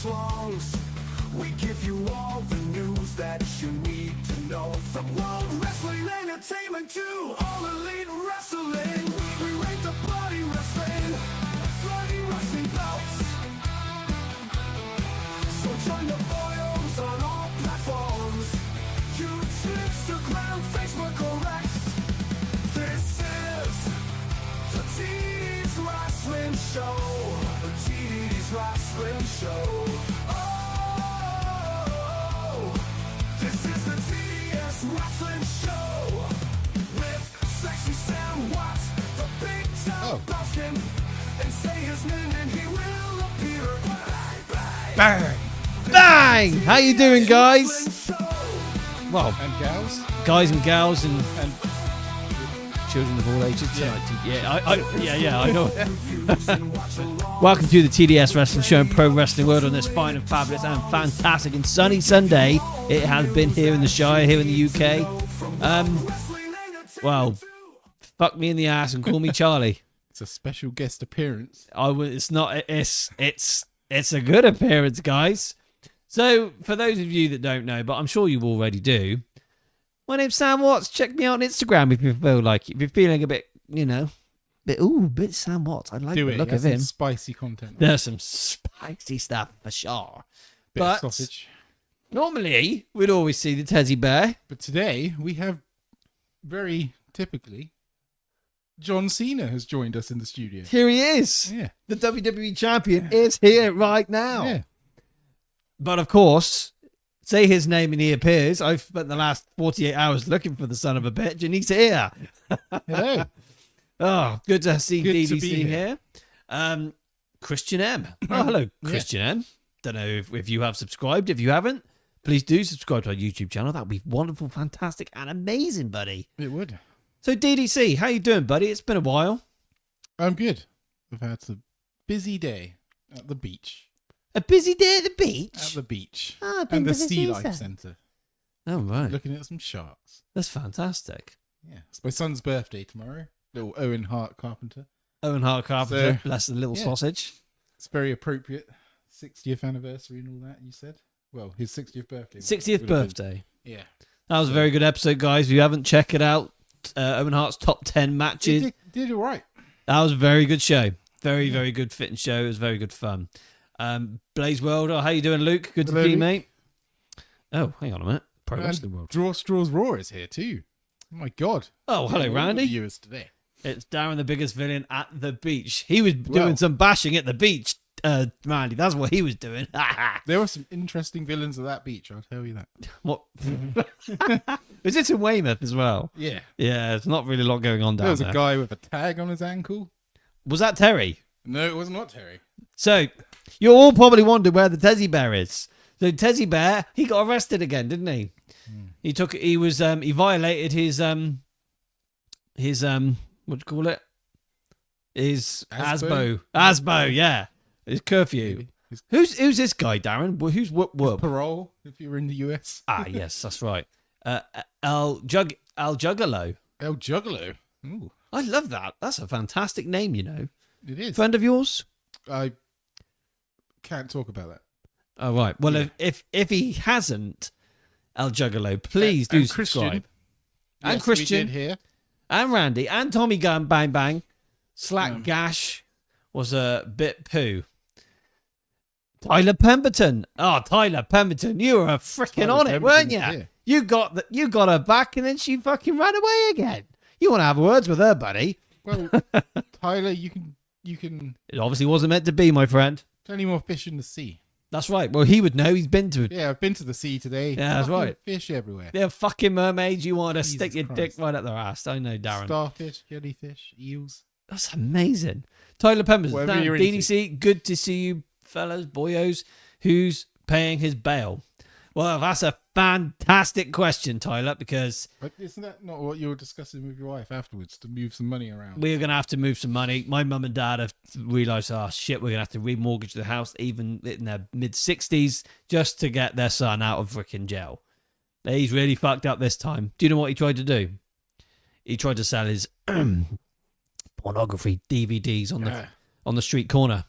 songs. We give you all the news that you need to know. From World Wrestling Entertainment to All Elite Wrestling, we rate the bloody wrestling, bouts. So join the boys on all platforms, YouTube, Instagram, Facebook, or X. This is the TD's Wrestling Show. The TD's Wrestling Show. This is the TD's Wrestling Show with Sexy Sam Watts, the big time Boston, and say his name and he will appear. Bang! Bang! How you doing, guys? Well, And gals. guys and gals and children of all ages. Yeah, I know. Welcome to the TDS Wrestling Show and Pro Wrestling World on this fine and fabulous and fantastic and sunny Sunday. It has been here in the Shire, here in the UK. Well, fuck me in the ass and call me Charlie. It's a special guest appearance. It's not. It's a good appearance, guys. So, for those of you that don't know, but I'm sure you already do, my name's Sam Watts. Check me out on Instagram if you feel like it. If you're feeling a bit, bit Sam Watts. I like the look of him. Some spicy content. There's some spicy stuff for sure. Bit of sausage. Normally, we'd always see the teddy bear. But today, we have very typically, John Cena has joined us in the studio. Here he is. Yeah. The WWE champion is here right now. Yeah. But of course, say his name and he appears. I've spent the last 48 hours looking for the son of a bitch and he's here. Hello. Oh, good to see Good to DDC be here. Christian M. Oh, hello, Christian M. Don't know if you have subscribed. If you haven't, please do subscribe to our YouTube channel. That would be wonderful, fantastic, and amazing, buddy. It would. So, DDC, how you doing, buddy? It's been a while. I'm good. I've had a busy day at the beach. A busy day at the beach? At the beach. Ah, I've been and the to Sea the Life seaside. Centre. Oh, right. Looking at some sharks. That's fantastic. Yeah. It's my son's birthday tomorrow. Little Owen Hart Carpenter. Owen Hart Carpenter, So, bless the little sausage. It's very appropriate. 60th anniversary and all that, you said? Well, his 60th birthday. 60th would have birthday. been. Yeah. That was a very good episode, guys. If you haven't, check it out. Owen Hart's top 10 matches. He did all right. That was a very good show. Very, very good fitting show. It was very good fun. Blaze World, how you doing, Luke? Good Hello, to see you, Luke. mate. Oh, hang on a minute. Pro And Wrestling World. Draw Straws Raw is here too. Oh my god. Oh, hello, All the Randy. viewers today. It's Darren, the biggest villain at the beach. He was doing some bashing at the beach, Randy. That's what he was doing. There were some interesting villains at that beach, I'll tell you that. What? Was it in Weymouth as well? Yeah. Yeah, it's not really a lot going on down There was there. a guy with a tag on his ankle. Was that Terry? No, it was not Terry. So, you all probably wondered where the teddy bear is. So, teddy bear, he got arrested again, didn't he? He violated his what do you call it? His ASBO? ASBO, yeah. His curfew. His Who's this guy, Darren? Who's Whoop Whoop? parole, if you were in the US. Ah, yes, that's right. El Juggalo. El Juggalo. Ooh, I love that. That's a fantastic name, you know. it is. Friend of yours? I can't talk about that. Oh, right. Well, Yeah. if he hasn't, El Juggalo, please do And subscribe. Christian. And Yes, Christian. we did here. And Randy and Tommy Gunn Bang Bang. Slack Yeah. Gash was a bit poo. Tyler Pemberton. Oh, Tyler Pemberton, you were freaking Tyler on it, weren't you? Pemberton's here. You got her back and then she fucking ran away again. You want to have words with her, buddy? Well, Tyler, you can It obviously wasn't meant to be, my friend. plenty more fish in the sea. That's right. Well, he would know. He's been to it. Yeah, I've been to the sea today. Yeah, that's Fucking right. Fish everywhere. They're fucking mermaids. You want to Jesus stick your dick Christ. right up their ass. I know, Darren. Starfish, jellyfish, eels. That's amazing. Tyler Pemberton. Whatever Now, you're into. DDC, good to see you, fellas, boyos. Who's paying his bail? Well, that's a fantastic question, Tyler, because But isn't that not what you were discussing with your wife afterwards, to move some money around? we're going to have to move some money. My mum and dad have realised, oh, shit, we're going to have to remortgage the house, even in their mid-60s, just to get their son out of freaking jail. He's really fucked up this time. Do you know what he tried to do? He tried to sell his pornography DVDs on the street corner.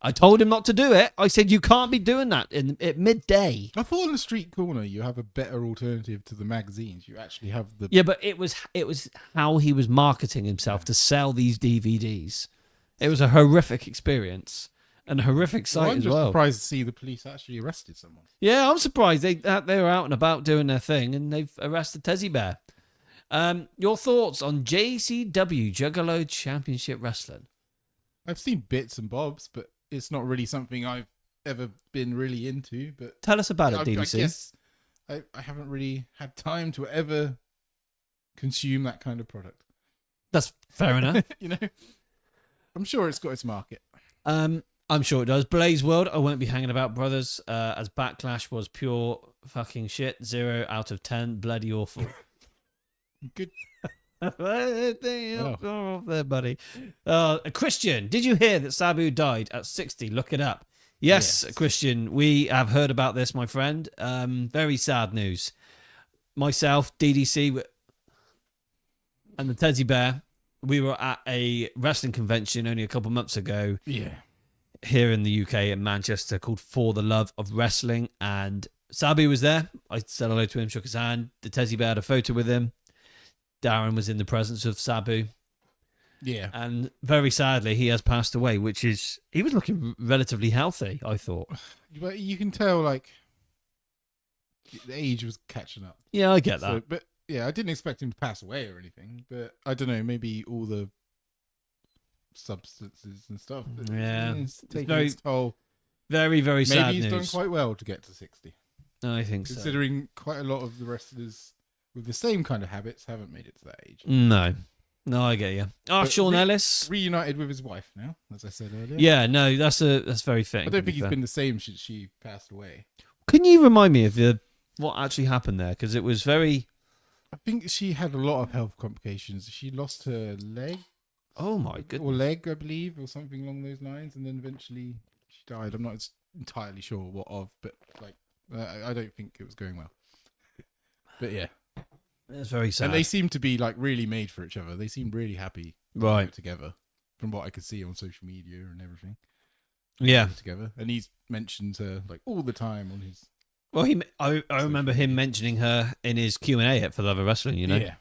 I told him not to do it. I said, you can't be doing that at midday. I thought in the street corner you have a better alternative to the magazines. You actually have the Yeah, but it was how he was marketing himself to sell these DVDs. It was a horrific experience and a horrific sight I'm as just well. surprised to see the police actually arrested someone. Yeah, I'm surprised they were out and about doing their thing and they've arrested Teddy Bear. Your thoughts on JCW Juggalo Championship Wrestling? I've seen bits and bobs, but it's not really something I've ever been really into. But Tell us about it, I DDC. guess I haven't really had time to ever consume that kind of product. That's fair enough. You know, I'm sure it's got its market. I'm sure it does. Blaze World, I won't be hanging about, brothers, as Backlash was pure fucking shit. 0 out of 10. Bloody awful. Good. Off there, buddy. Christian, did you hear that Sabu died at 60? Look it up. Yes, Christian, we have heard about this, my friend. Very sad news. Myself, DDC, and the Teddy Bear, we were at a wrestling convention only a couple months ago. Yeah. Here in the UK in Manchester called For the Love of Wrestling, and Sabu was there. I said hello to him, shook his hand. The Teddy Bear had a photo with him. Darren was in the presence of Sabu. Yeah. And very sadly, he has passed away, he was looking relatively healthy, I thought. But you can tell, like, the age was catching up. Yeah, I get that. So, but yeah, I didn't expect him to pass away or anything. But I don't know, maybe all the substances and stuff. Yeah. It's taking very its toll. Very, very sad Maybe he's news. done quite well to get to 60. I think so. Considering quite a lot of the wrestlers with the same kind of habits haven't made it to that age. No, I get you. Oh, But Sean Ellis. Reunited with his wife now, as I said earlier. Yeah, no, that's very fitting. I don't to be think he's fair. been the same since she passed away. Can you remind me of what actually happened there? Because it was very... I think she had a lot of health complications. She lost her leg. Oh my goodness. Or leg, I believe, or something along those lines. And then eventually she died. I'm not entirely sure what of, but like I don't think it was going well. But yeah. It's very sad. And they seem to be like really made for each other. They seem really happy Right. together from what I could see on social media and everything. Yeah. Together. And he's mentioned her like all the time on his... Well, I remember him mentioning her in his Q&A at For the Love of Wrestling, you know? Yeah.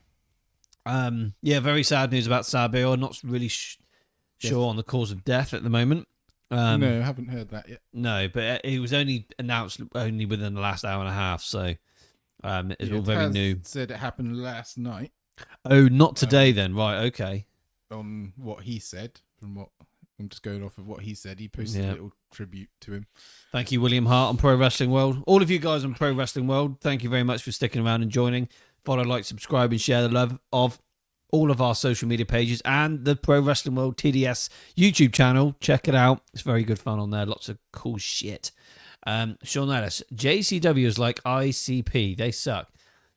Yeah, very sad news about Sabu. I'm not really sure on the cause of death at the moment. No, I haven't heard that yet. No, but it was only announced only within the last hour and a half, so it's all very Taz new. Said it happened last night Oh, not today then. Right, okay. on what he said. From what I'm just going off of what he said. He posted Yeah. a little tribute to him. Thank you, William Hart on Pro Wrestling World. All of you guys on Pro Wrestling World, thank you very much for sticking around and joining. Follow, like, subscribe, and share the love of all of our social media pages and the Pro Wrestling World TDS YouTube channel. Check it out. It's very good fun on there. Lots of cool shit. Sean Ellis, JCW is like ICP. They suck.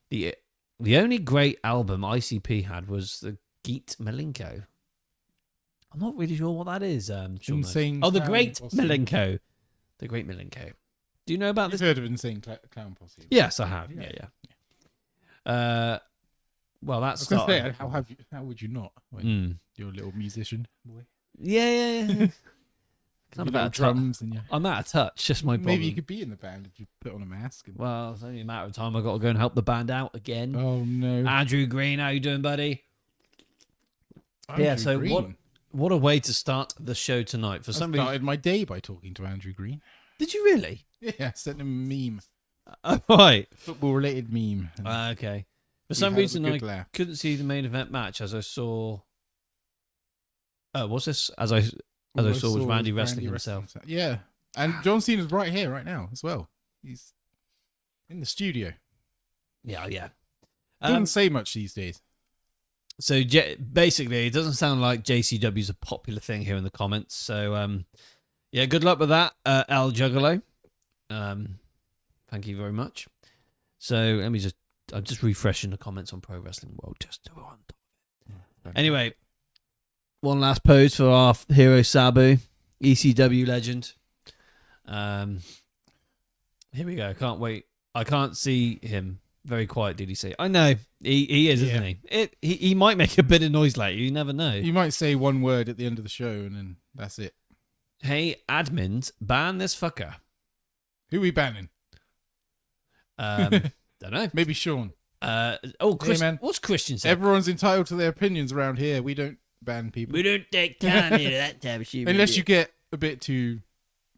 The only great album ICP had was the Geet Malenko. I'm not really sure what that is. Sean Ellis. Insane Oh, the Clown Great Posse. Malenko. The Great Malenko. Do you know about You've this? heard of Insane Clown Posse? Yes, I have. Yeah. Well, I that's was going to say, how would you not? When you're a little musician boy. Yeah. Your little drums and your... I'm out of touch. Just my problem. Maybe you could be in the band if you put on a mask. And... Well, it's only a matter of time. I've got to go and help the band out again. Oh no, Andrew Green, how you doing, buddy? Andrew Yeah. So Green. what a way to start the show tonight. For I some reason, started my day by talking to Andrew Green. did you really? Yeah, sent him a meme, Oh, right. football related meme. And Okay. For we some had a reason, good I laugh. couldn't see the main event match as I saw. Oh, what's this? As I All saw was Randy was wrestling himself. Yeah, and John Cena's right here, right now as well. He's in the studio. Yeah. Doesn't say much these days. So basically, it doesn't sound like JCW is a popular thing here in the comments. So, yeah, good luck with that, El Juggalo. Thank you very much. So I'm just refreshing the comments on Pro Wrestling World just to on top of it. Anyway, one last pose for our hero Sabu, ECW legend. Here we go. I can't wait. I can't see him. Very quiet, did he say? I know he is, isn't he? He might make a bit of noise later. You never know. You might say one word at the end of the show, and then that's it. Hey, admins, ban this fucker. Who are we banning? Don't know. Maybe Sean. Chris, man. what's Christian said? Everyone's entitled to their opinions around here. We don't ban people. We don't take kindly to that type of shit. Unless you get a bit too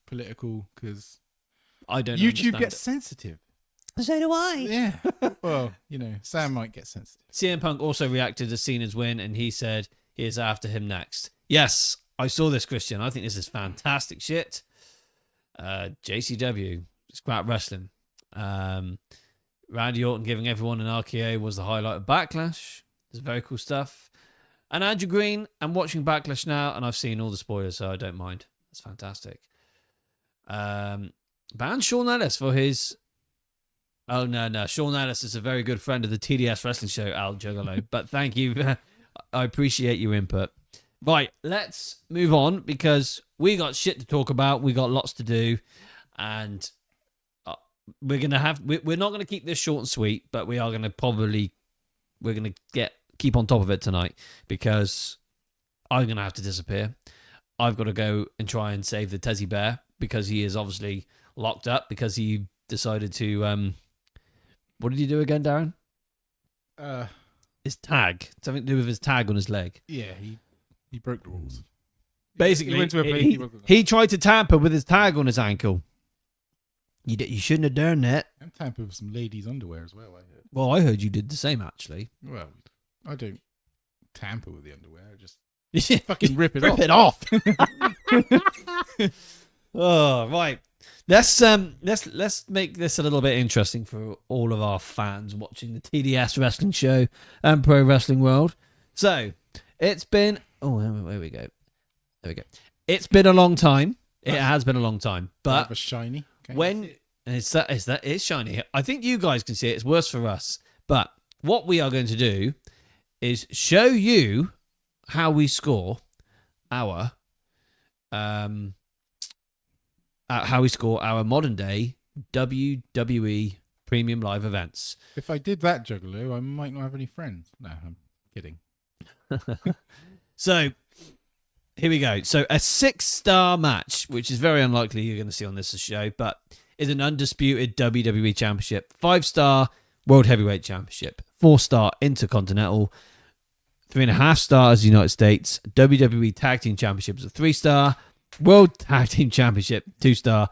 political, because I don't YouTube understand gets it. sensitive. So do I. Yeah. Well, Sam might get sensitive. CM Punk also reacted to Cena's win, and he said he is after him next. Yes, I saw this, Christian. I think this is fantastic shit. JCW, Scrap Wrestling. Randy Orton giving everyone an RKO was the highlight of Backlash. It's very cool stuff. And Andrew Green, I'm watching Backlash now, and I've seen all the spoilers, so I don't mind. That's fantastic. Ban Shawn Ellis for his... Oh, no. Shawn Ellis is a very good friend of the TDS Wrestling Show, Al Juggalo. But thank you. I appreciate your input. Right, let's move on, because we got shit to talk about. We got lots to do. And we're not going to keep this short and sweet, but we are going to we're going to keep on top of it tonight, because I'm going to have to disappear. I've got to go and try and save the Tezzy Bear, because he is obviously locked up, because he decided to... what did he do again, Darren? His tag. Something to do with his tag on his leg. Yeah, he broke the rules. Basically, he went to a place, he tried to tamper with his tag on his ankle. You shouldn't have done that. And tamper with some ladies' underwear as well, I heard. Well, I heard you did the same, actually. Well, I don't tamper with the underwear. I just fucking rip it off. Oh, right. Let's make this a little bit interesting for all of our fans watching the TDS Wrestling Show and Pro Wrestling World. So, it's been... Oh, there we go. There we go. It's been a long time. It has been a long time. But a shiny. when... It's shiny. I think you guys can see it. It's worse for us. But what we are going to do is show you how we score our... how we score our modern day WWE Premium Live Events. If I did that, Juggalo, I might not have any friends. No, I'm kidding. So, here we go. So, a 6-star match, which is very unlikely you're going to see on this show, but is an undisputed WWE Championship, 5-star World Heavyweight Championship, 4-star Intercontinental, 3.5 stars United States, WWE Tag Team Championship is a 3-star, World Tag Team Championship, 2-star.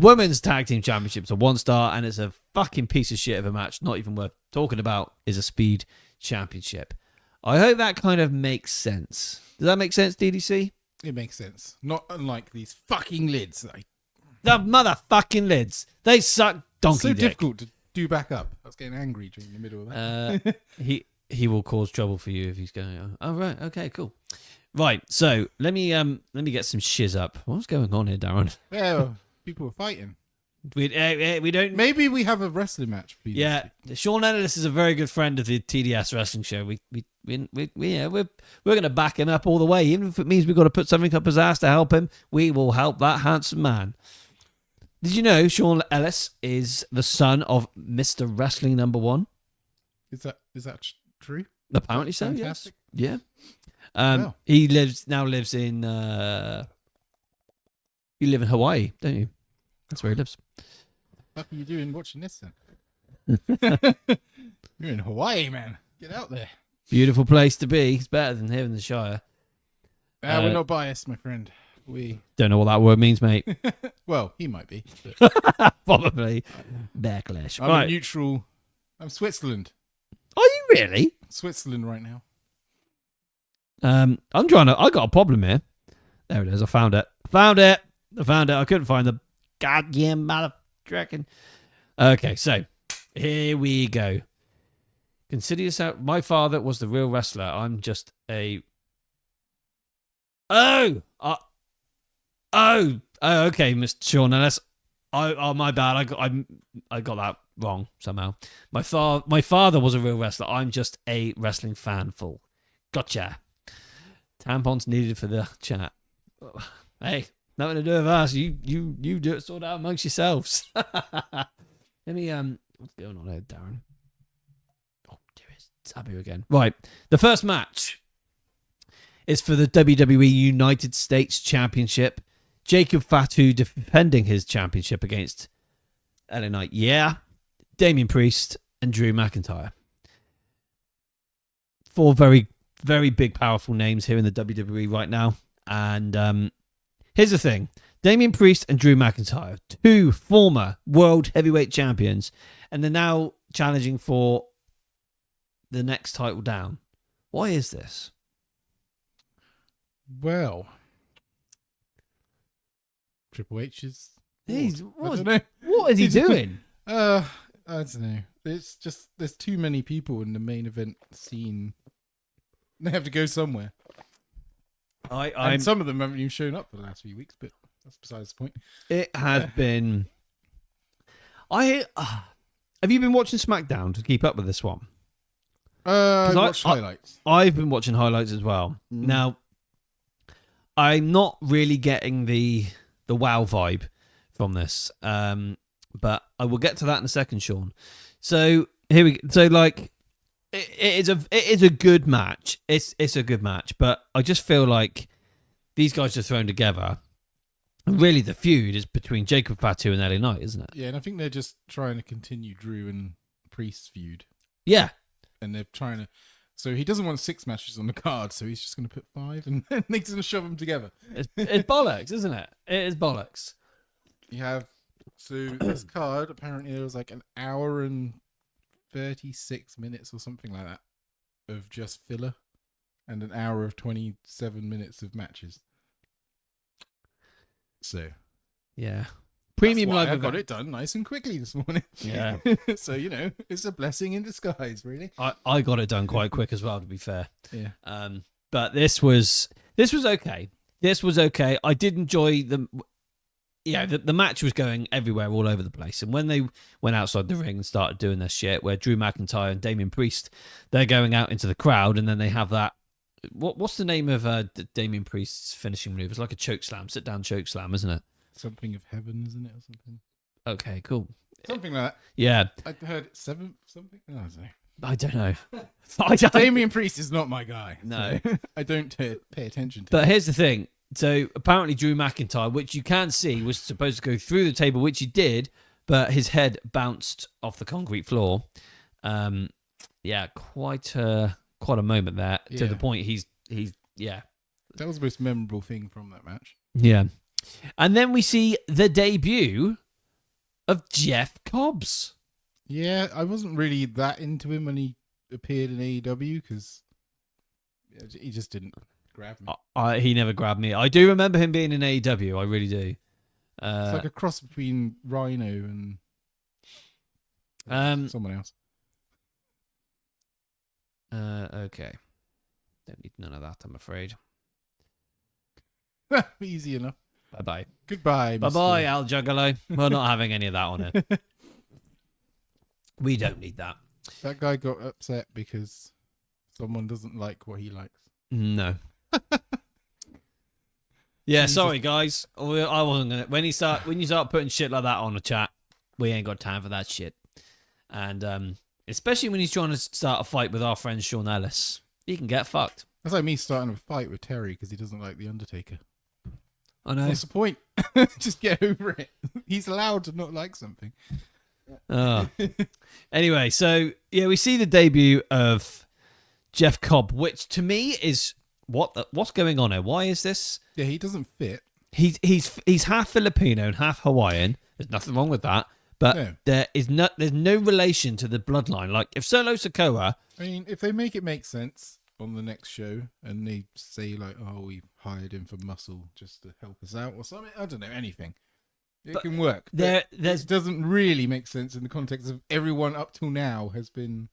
Women's Tag Team Championship's a 1-star, and it's a fucking piece of shit of a match, not even worth talking about, is a Speed Championship. I hope that kind of makes sense. Does that make sense, DDC? It makes sense. Not unlike these fucking lids. The motherfucking lids. They suck donkey dick. So difficult to do back up. I was getting angry during the middle of that. He will cause trouble for you if he's going, oh, right, okay, cool. Right, so let me get some shiz up. What's going on here, Darren? Yeah, people are fighting. We don't. Maybe we have a wrestling match. Please. Yeah, Shawn Ellis is a very good friend of the TDS Wrestling Show. We're going to back him up all the way, even if it means we've got to put something up his ass to help him. We will help that handsome man. Did you know Shawn Ellis is the son of Mr. Wrestling #1? Is that true? Apparently so. Fantastic. Yes. Yeah. Wow. He lives in. You live in Hawaii, don't you? That's where he lives. What are you doing watching this then? You're in Hawaii, man. Get out there. Beautiful place to be. It's better than here in the Shire. We're not biased, my friend. We don't know what that word means, mate. Well, he might be. Probably. Backlash. I'm right. a neutral. I'm Switzerland. Are you really? Switzerland right now. I'm trying to... I got a problem here. There it is. I found it. I couldn't find the goddamn motherfucking... Okay, so here we go. Consider yourself... My father was the real wrestler. I'm just a... Oh, okay, Mr. Shawn Ellis. Oh, my bad. I got that wrong somehow. My father was a real wrestler. I'm just a wrestling fanful. Gotcha. Tampons needed for the chat. Hey, nothing to do with us. You do it, sort out amongst yourselves. Let me what's going on there, Darren? Oh, dear, it's Sabu again. Right, the first match is for the WWE United States Championship. Jacob Fatu defending his championship against LA Knight. Yeah. Damian Priest and Drew McIntyre. 4 very, very big, powerful names here in the WWE right now. And here's the thing. Damian Priest and Drew McIntyre, 2 former world heavyweight champions, and they're now challenging for the next title down. Why is this? Well, Triple H is. What is he doing? I don't know. It's just there's too many people in the main event scene. They have to go somewhere. And some of them haven't even shown up for the last few weeks, but that's besides the point. It has been. Have you been watching SmackDown to keep up with this one? I watched highlights. I've been watching highlights as well. Now, I'm not really getting the wow vibe from this, but I will get to that in a second, Sean. So here we go. So like, it is a good match. It's a good match, but I just feel like these guys are thrown together. And really, the feud is between Jacob Fatu and LA Knight, isn't it? Yeah, and I think they're just trying to continue Drew and Priest's feud. Yeah. And they're trying to. So he doesn't want 6 matches on the card, so he's just going to put 5 and then he's going to shove them together. It's bollocks, isn't it? It is bollocks. You have. So this card, apparently, there was like an hour and 36 minutes or something like that of just filler and an hour of 27 minutes of matches. So. Yeah. Premium Live I Event. got it done nice and quickly this morning. Yeah. So, it's a blessing in disguise, really. I got it done quite quick as well, to be fair. Yeah. But this was okay. This was okay. I did enjoy the match was going everywhere, all over the place. And when they went outside the ring and started doing their shit, where Drew McIntyre and Damian Priest, they're going out into the crowd, and then they have that. What's the name of Damian Priest's finishing move? It's like a choke slam, sit down choke slam, isn't it? Something of heaven, isn't it, or something? Okay, cool. Something like that. Yeah. I heard 7 something. Oh, I don't know. Damian Priest is not my guy. No. So I don't pay attention to But him. here's the thing. So apparently Drew McIntyre, which you can see, was supposed to go through the table, which he did, but his head bounced off the concrete floor. Yeah, quite a moment there, to the point he's That was the most memorable thing from that match. Yeah. And then we see the debut of Jeff Cobbs. Yeah, I wasn't really that into him when he appeared in AEW because he just didn't grab me. He never grabbed me. I do remember him being in AEW. I really do. It's like a cross between Rhino and someone else. Okay. Don't need none of that, I'm afraid. Easy enough. Bye-bye. Goodbye. Bye-bye, Al Juggalo. We're not having any of that on it. We don't need that. That guy got upset because someone doesn't like what he likes. No. Yeah, sorry guys. I wasn't gonna. When you start putting shit like that on the chat, we ain't got time for that shit. And especially when he's trying to start a fight with our friend Sean Ellis, he can get fucked. That's like me starting a fight with Terry because he doesn't like the Undertaker. I know. What's the point? Just get over it. He's allowed to not like something. Oh. Anyway, so yeah, we see the debut of Jeff Cobb, which to me is what's going on here? Why is this? Yeah, he doesn't fit. He's half Filipino and half Hawaiian. There's nothing wrong with that. But there's no relation to the bloodline. Like if Solo Sikoa, I mean, if they make it make sense on the next show and they say like, oh, we hired him for muscle just to help us out or something, I don't know, anything. It can work. It doesn't really make sense in the context of everyone up till now has been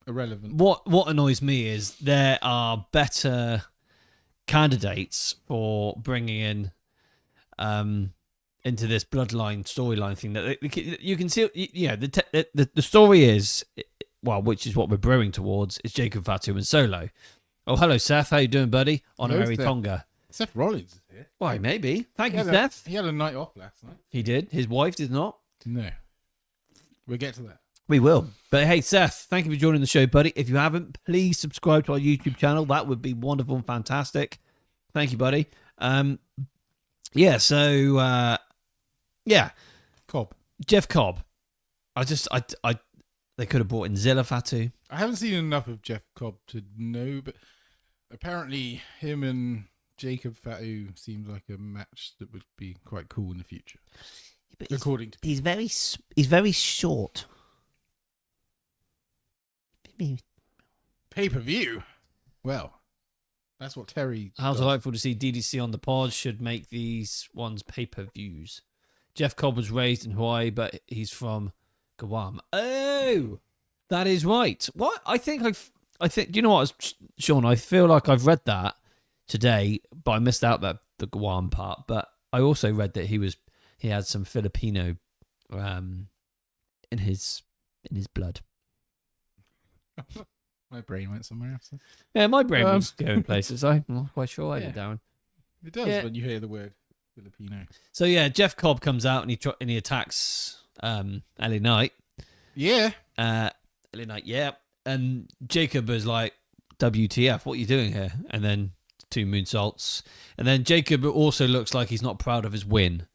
irrelevant. What annoys me is there are better candidates for bringing in into this bloodline storyline thing that you can see. The story is, well, which is what we're brewing towards, is Jacob Fatu and Solo. Oh, hello, Seth. How you doing, buddy? Honorary Tonga. Seth Rollins is here. Why, maybe. Thank you, Seth. He had a night off last night. He did. His wife did not. No. We'll get to that. We will. But hey, Seth, thank you for joining the show, buddy. If you haven't, please subscribe to our YouTube channel. That would be wonderful and fantastic. Thank you, buddy. Yeah, so yeah, Cobb. Jeff Cobb. They could have brought in Zilla Fatu. I haven't seen enough of Jeff Cobb to know, but apparently him and Jacob Fatu seems like a match that would be quite cool in the future. But according to he's very short. pay-per-view. Well, that's what Terry How does. delightful to see DDC on the pod. Should make these ones pay-per-views. Jeff Cobb was raised in Hawaii, but he's from Guam. Oh, that is right. What? I think, you know what, Sean? I feel like I've read that today, but I missed out the Guam part. But I also read that he had some Filipino in his blood. My brain went somewhere else. Yeah, my brain was going places. I'm not quite sure I did, Darren. It does when you hear the word Filipino. So yeah, Jeff Cobb comes out and he attacks LA Knight. Yeah. LA Knight, yeah. And Jacob is like, WTF, what are you doing here? And then 2 moonsaults. And then Jacob also looks like he's not proud of his win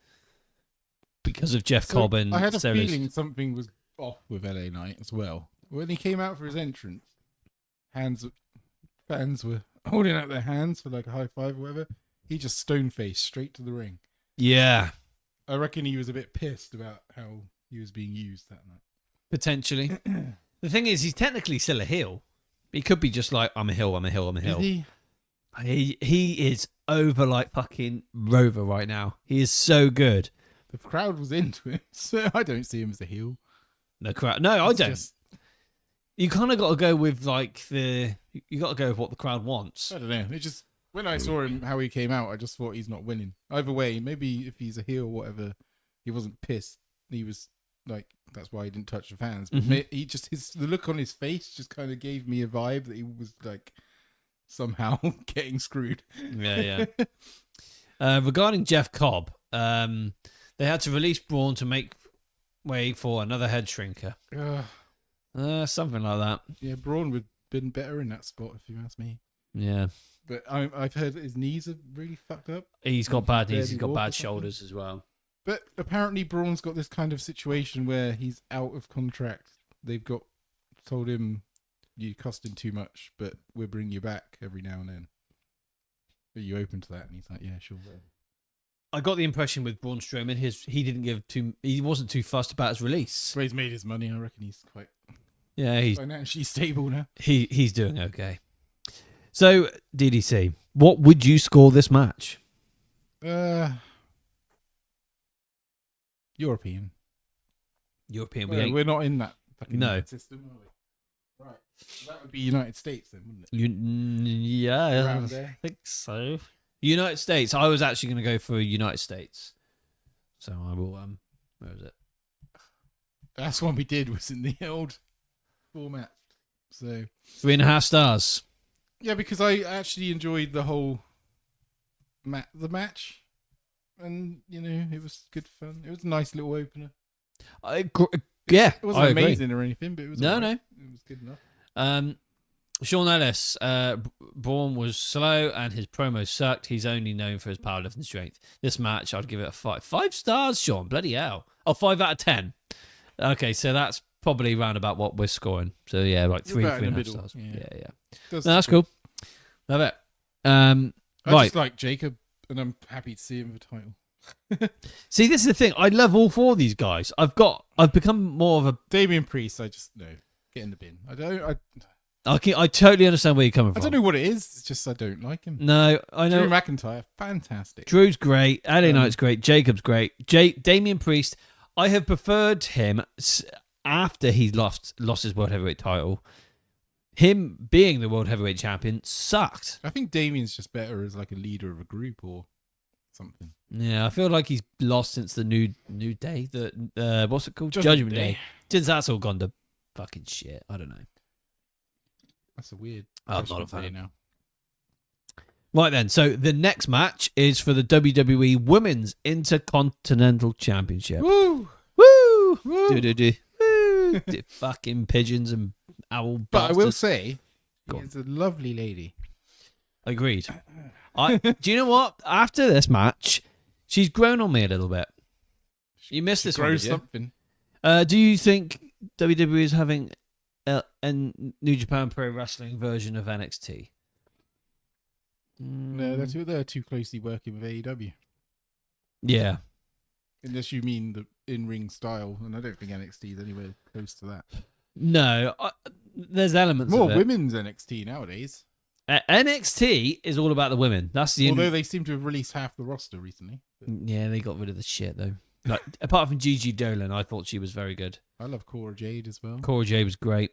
because of Jeff Cobb and I had a Sarah's. feeling something was off with LA Knight as well. When he came out for his entrance, fans were holding out their hands for like a high five or whatever. He just stone-faced straight to the ring. Yeah, I reckon he was a bit pissed about how he was being used that night. potentially. The thing is, he's technically still a heel. He could be just like, I'm a heel. Is he? He is over like fucking Rover right now. He is so good. The crowd was into him, so I don't see him as a heel. The crowd. No, I It's don't. just- You kind of got to go with like you got to go with what the crowd wants. I don't know. It just when I saw him how he came out, I just thought he's not winning. Either way, maybe if he's a heel or whatever, he wasn't pissed. He was like, that's why he didn't touch the fans. But he just the look on his face just kind of gave me a vibe that he was like somehow getting screwed. Yeah. Regarding Jeff Cobb, they had to release Braun to make way for another head shrinker. Something like that. Yeah, Braun would have been better in that spot if you ask me. Yeah. But I've heard that his knees are really fucked up. He's got bad knees. He's got walk or bad something. shoulders as well. But apparently Braun's got this kind of situation where he's out of contract. They've told him, you cost him too much, but we'll bring you back every now and then. Are you open to that? And he's like, yeah, sure. I got the impression with Braun Strowman, he wasn't too fussed about his release. But he's made his money. I reckon he's quite Yeah, financially stable now. he's doing okay. So, DDC, what would you score this match? European. European. Well, we're not in that fucking No. system, are we? Right. So that would be United States then, wouldn't it? Yeah, Around I there. think so. United States. I was actually going to go for United States. So I will, where is it? That's one we did, was in the old format. So 3.5 stars. yeah, because I actually enjoyed the whole the match, and it was good fun. It was a nice little opener. Yeah, It wasn't I agree. amazing or anything, but it was No, alright. It was good enough. Sean Ellis, Braun was slow and his promo sucked. He's only known for his powerlifting strength. This match, I'd give it a 5. 5 stars, Sean. Bloody hell. Oh, 5 out of 10. Okay, so that's probably round about what we're scoring. So yeah, like You're 3, about in the 3.5 middle. stars. Yeah. Yeah. Does No, that's good. cool. Love it. I Right. just like Jacob, and I'm happy to see him with the title. See, this is the thing. I love all 4 of these guys. I've become more of a. Damien Priest, I just get in the bin. I totally understand where you're coming from. I don't know what it is. It's just I don't like him. No, I know. Drew McIntyre, fantastic. Drew's great. LA Knight's great. Jacob's great. Damien Priest, I have preferred him after he lost his World Heavyweight title. Him being the World Heavyweight Champion sucked. I think Damien's just better as like a leader of a group or something. Yeah, I feel like he's lost since the new day. The what's it called? Judgment Day. Day. Since that's all gone to fucking shit. I don't know. That's a weird. I'm not a Judgment Day fan. now. Right then, so the next match is for the WWE Women's Intercontinental Championship. Woo! Woo! Woo! Do-do-do. Woo! Fucking pigeons and owl But I will bastards. say, Go on. she's a lovely lady. Agreed. Do you know what? After this match, She's grown on me a little bit. You missed this one, did you? Something. Do you think WWE is having a New Japan Pro Wrestling version of NXT? No, they're too closely working with AEW. Yeah. Unless you mean the in-ring style, and I don't think NXT is anywhere close to that. No, there's elements More of it. women's NXT nowadays. NXT is all about the women. That's the Although they seem to have released half the roster recently. Yeah, they got rid of the shit though. Like apart from Gigi Dolan, I thought she was very good. I love Cora Jade as well. Cora Jade was great.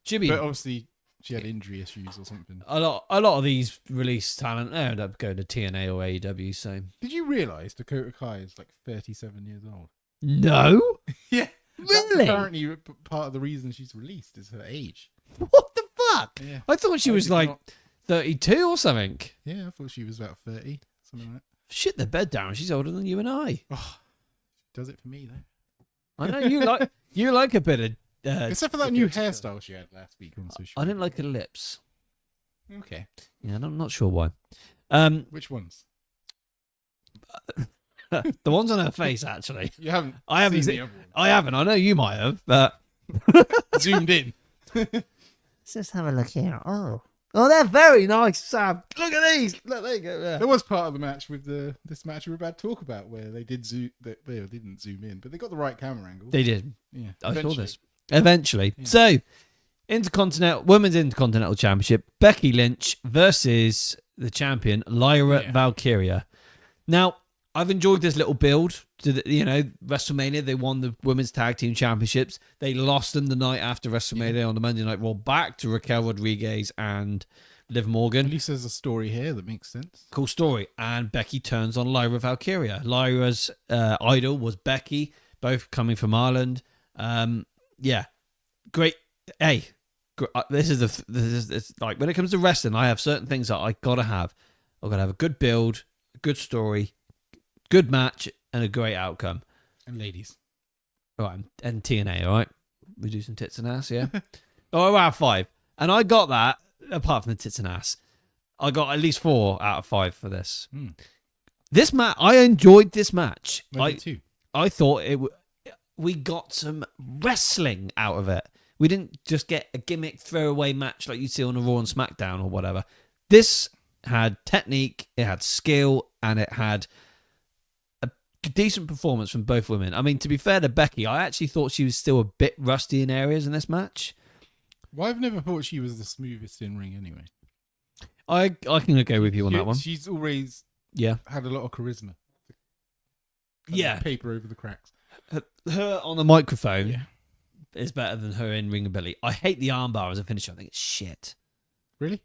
Should be, but obviously she had injury issues or something. A lot of these release talent end up going to TNA or AEW. So did you realise Dakota Kai is like 37 years old? No. Yeah. Really? That's apparently part of the reason she's released is her age. What the fuck? Yeah. I thought she was like 32 or something. Yeah, I thought she was about 30, something like that. Shit the bed down. She's older than you and I. Oh, does it for me though. I know you like a bit of. Except for that new hairstyle she had last week on social. I didn't like her lips. Okay. Yeah, I'm not sure why. Which ones? The ones on her face, actually. You haven't. I haven't seen seen. the other one. I haven't. I know you might have, but Zoomed in. let's just have a look here. Oh, they're very nice, Sam. Look at these. Look, there you go. Yeah. There was part of the match with this match we were about to talk about where they did they didn't zoom in, but they got the right camera angle. They did. Yeah, I saw eventually. this. Eventually. Yeah. So, Women's Intercontinental Championship, Becky Lynch versus the champion, Lyra Valkyria. Now, I've enjoyed this little build to WrestleMania. They won the Women's Tag Team Championships. They lost them the night after WrestleMania on the Monday Night Raw back to Raquel Rodriguez and Liv Morgan. At least there's a story here that makes sense. Cool story. And Becky turns on Lyra Valkyria. Lyra's idol was Becky, both coming from Ireland. Yeah, great. Hey, this is like when it comes to wrestling, I have certain things that I gotta have. I've gotta have a good build, a good story, good match, and a great outcome. And ladies, All right, and TNA. All right, we do some tits and ass, yeah. Oh, out of 5, and I got that. Apart from the tits and ass, I got at least 4 out of 5 for this. This match, I enjoyed this match. I thought we got some wrestling out of it. We didn't just get a gimmick throwaway match like you see on a Raw and SmackDown or whatever. This had technique, it had skill, and it had a decent performance from both women. I mean, to be fair to Becky, I actually thought she was still a bit rusty in areas in this match. Well, I've never thought she was the smoothest in ring anyway. I can go with you on that one. She's always had a lot of charisma. Paper over the cracks. Her on the microphone is better than her in ring ability. I hate the armbar as a finisher. I think it's shit. Really?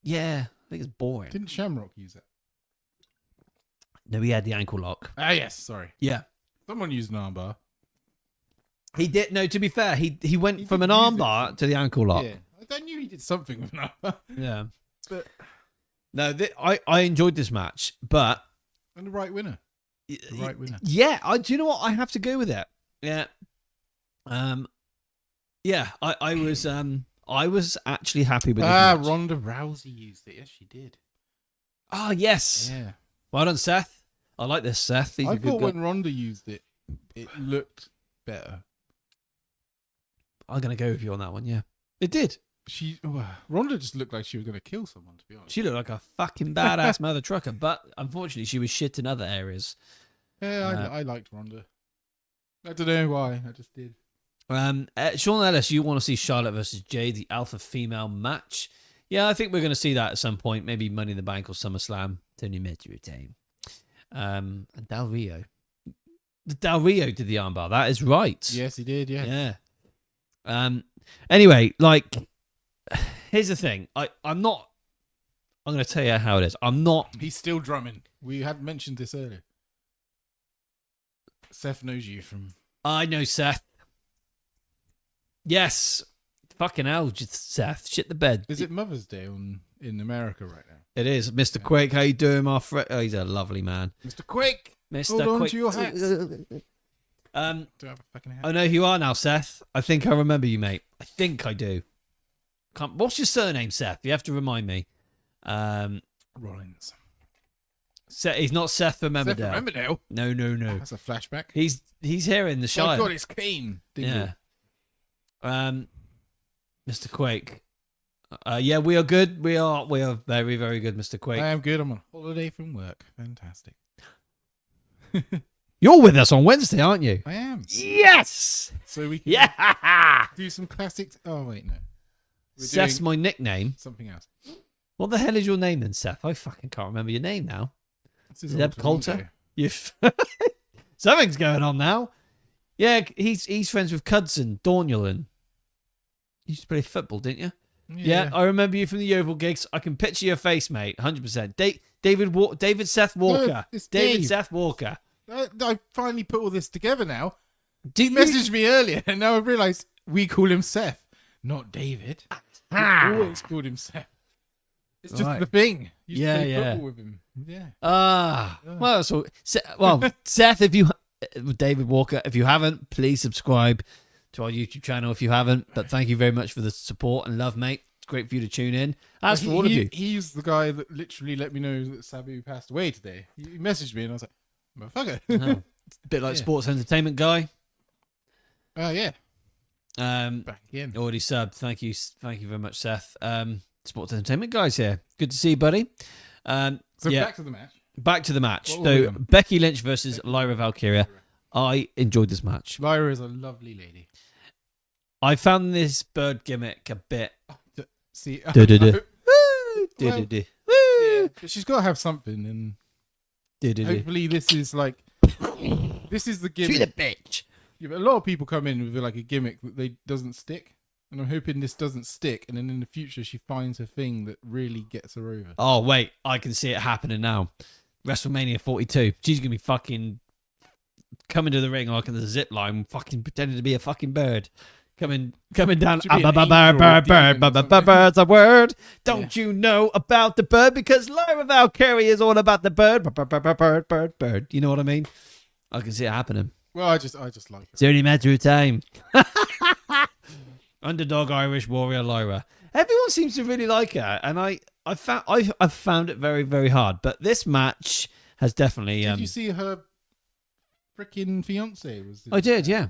Yeah, I think it's boring. Didn't Shamrock use it? No, he had the ankle lock. Ah, yes. Sorry. Yeah. Someone used an armbar. He did. No, to be fair, he went from an armbar to the ankle lock. Yeah. I knew he did something with an armbar. Yeah. But no, I enjoyed this match, but and the right winner. The right winner. Yeah, do you know what? I have to go with it. Yeah. Yeah, I was actually happy with this match. Ronda Rousey used it. Yes, she did. Ah, yes. Yeah. Well done, Seth. I like this, Seth. He's I a good thought guy. when Ronda used it, it looked better. I'm going to go with you on that one, yeah. It did. Ronda just looked like she was going to kill someone, to be honest. She looked like a fucking badass mother trucker, but unfortunately she was shit in other areas. Yeah, I liked Ronda. I don't know why. I just did. Sean Ellis, you want to see Charlotte versus Jade, the alpha female match? Yeah, I think we're going to see that at some point. Maybe Money in the Bank or SummerSlam. Tony Mitchell to retain. And Del Rio. Del Rio did the armbar. That is right. Yes, he did. Yeah. Yeah. Anyway, here's the thing. I'm not. I'm going to tell you how it is. I'm not. He's still drumming. We had mentioned this earlier. Seth knows you from. I know Seth. Yes. Fucking hell, Seth. Shit the bed. Is it Mother's Day in America right now? It is. Mr. Quake, how you doing, my friend? Oh, he's a lovely man. Mr. Quake! Mr. Hold on Quake. to your hats. Do I have a fucking hat? I know who you are now, Seth. I think I remember you, mate. I think I do. What's your surname, Seth? You have to remind me. Rollins. He's not Seth from Seth Emmerdale. from Emmerdale? No. That's a flashback. He's here in the Oh, Shire. God, it's Kane. Dingle. Yeah. Mr. Quake. Yeah, we are good. We are very, very good, Mr. Quake. I am good. I'm on holiday from work. Fantastic. You're with us on Wednesday, aren't you? I am. Yes. So we can do some classics. Oh, wait, no. We're Seth's doing my nickname. something else. What the hell is your name then, Seth? I fucking can't remember your name now. This is Zeb alter Coulter? ego. Something's going on now. Yeah, he's friends with Cudson, Dornulin. You used to play football, didn't you? Yeah, I remember you from the Yeovil gigs. I can picture your face, mate. 100%. David Seth Walker. It's David Dave. Seth Walker. I finally put all this together now. Do He messaged me earlier, and now I realised we call him Seth, not David. We always called him Seth. It's just Right. the thing. You used to play Yeah. football with him. Yeah. Well, Seth, David Walker, if you haven't, please subscribe to our YouTube channel if you haven't. But thank you very much for the support and love, mate. It's great for you to tune in. As for all of you. He's the guy that literally let me know that Sabu passed away today. He messaged me, and I was like, motherfucker. Oh, a bit like Yeah. sports entertainment guy. Oh, yeah. Um, Back again. already subbed. Thank you very much, Seth. Sports entertainment guys here. Good to see you, buddy. So yeah. back to the match. Back to the match. What were we So on? Becky Lynch versus Lyra Valkyria. I enjoyed this match. Lyra is a lovely lady. I found this bird gimmick a bit. See, Du-du-du. Well, Du-du-du. yeah, but she's got to have something, and Du-du-du. hopefully this is like this is the Shoot gimmick. the bitch. Yeah, but a lot of people come in with like a gimmick that they doesn't stick, and I'm hoping this doesn't stick, and then in the future she finds a thing that really gets her over. Oh, wait. I can see it happening now. WrestleMania 42. She's going to be fucking coming to the ring like in the zip line, fucking pretending to be a fucking bird. Coming down. Should be an Bird, angel or a demon or something. bird's a word. Don't you know about the bird? Because Lyra Valkyrie is all about the bird. Bird. You know what I mean? I can see it happening. Well, I just like it. It's only a matter of time. Underdog Irish warrior Lyra. Everyone seems to really like her, and I've found it very, very hard. But this match has definitely. Did you see her freaking fiance? I did, yeah.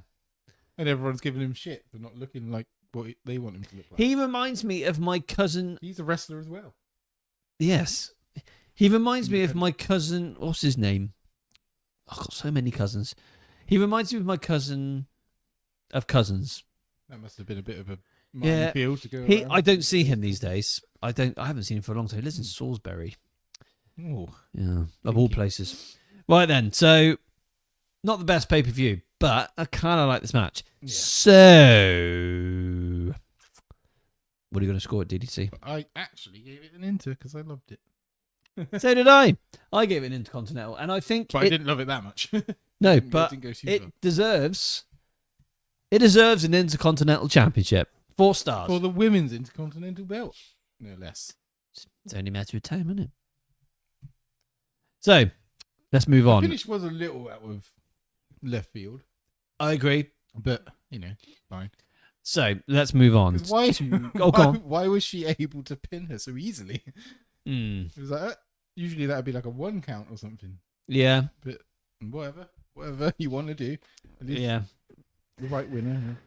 And everyone's giving him shit for not looking like what they want him to look like. He reminds me of my cousin. He's a wrestler as well. Yes, he reminds me of my cousin. What's his name? I've got so many cousins. He reminds me of my cousin of cousins. That must have been a bit of a Yeah. minefield to go around. I don't see him these days. I haven't seen him for a long time. He lives in Salisbury. Oh, Yeah, of all places. Right then, so not the best pay per view, but I kind of like this match. Yeah. So, what are you going to score at DDC? I actually gave it an enter because I loved it. So did I. I gave it an Intercontinental, and I think But I didn't love it that much. no, Didn't but go too far. it deserves an Intercontinental Championship. 4 stars. For the women's Intercontinental belt, no less. It's only a matter of time, isn't it? So, let's move The on. finish was a little out of left field, I agree. but fine. So, let's move on. 'Cause why? Oh, go on. Why was she able to pin her so easily? Mm, It was like usually that'd be like a 1 count or something. yeah, But whatever you want to do, at least yeah. the right winner.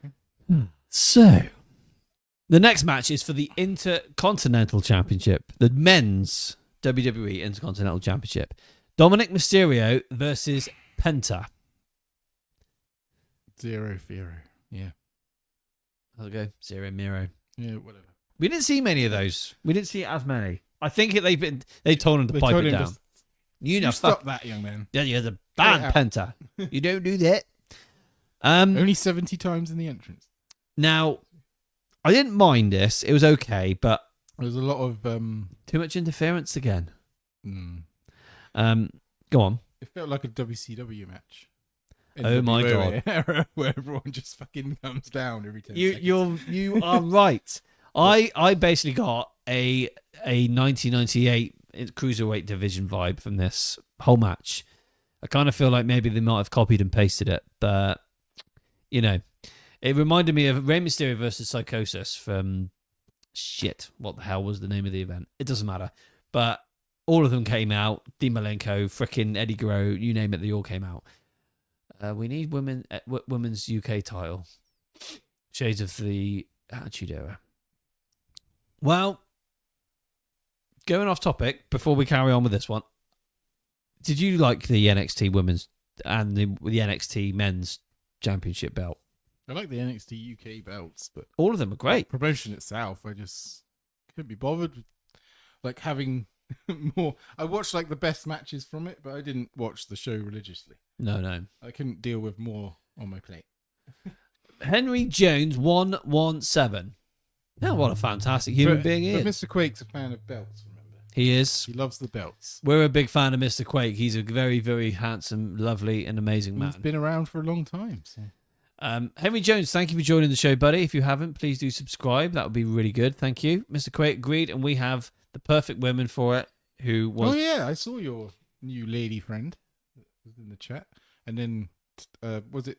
So, the next match is for the Intercontinental Championship, the men's WWE Intercontinental Championship. Dominic Mysterio versus Penta. 0-0. Yeah, How's it go? Zero Miro. yeah, whatever. We didn't see many of those. We didn't see as many. I think they told him to They pipe told it him down. just, You know, stop that, young man. Yeah, you're the Cut it bad out. Penta. You don't do that. Only 70 times in the entrance. Now, I didn't mind this. It was okay, but There's a lot of too much interference again. mm, Go on. it felt like a WCW match. Oh my God. Era where everyone just fucking comes down every 10 seconds. You are right. I basically got a 1998 cruiserweight division vibe from this whole match. I kind of feel like maybe they might have copied and pasted it, but it reminded me of Rey Mysterio versus Psychosis from what the hell was the name of the event? It doesn't matter, but All of them came out. Dean Malenko, frickin' Eddie Guerrero, you name it, they all came out. We need women's UK title. Shades of the Attitude Era. Well, going off topic, before we carry on with this one, did you like the NXT women's and the NXT men's championship belt? I like the NXT UK belts, but All of them are great. promotion itself, I just couldn't be bothered with, like, having more. I watched like the best matches from it, but I didn't watch the show religiously. No. I couldn't deal with more on my plate. Henry Jones 117. Now, what a fantastic human being he But is. Mr. Quake's a fan of belts, remember? He is. He loves the belts. We're a big fan of Mr. Quake. He's a very, very handsome, lovely, and amazing man. He's been around for a long time. So. Henry Jones, thank you for joining the show, buddy. If you haven't, please do subscribe. That would be really good. Thank you. Mr. Quake agreed, and we have the perfect women for it, who was... Oh, yeah, I saw your new lady friend that was in the chat. And then, was it...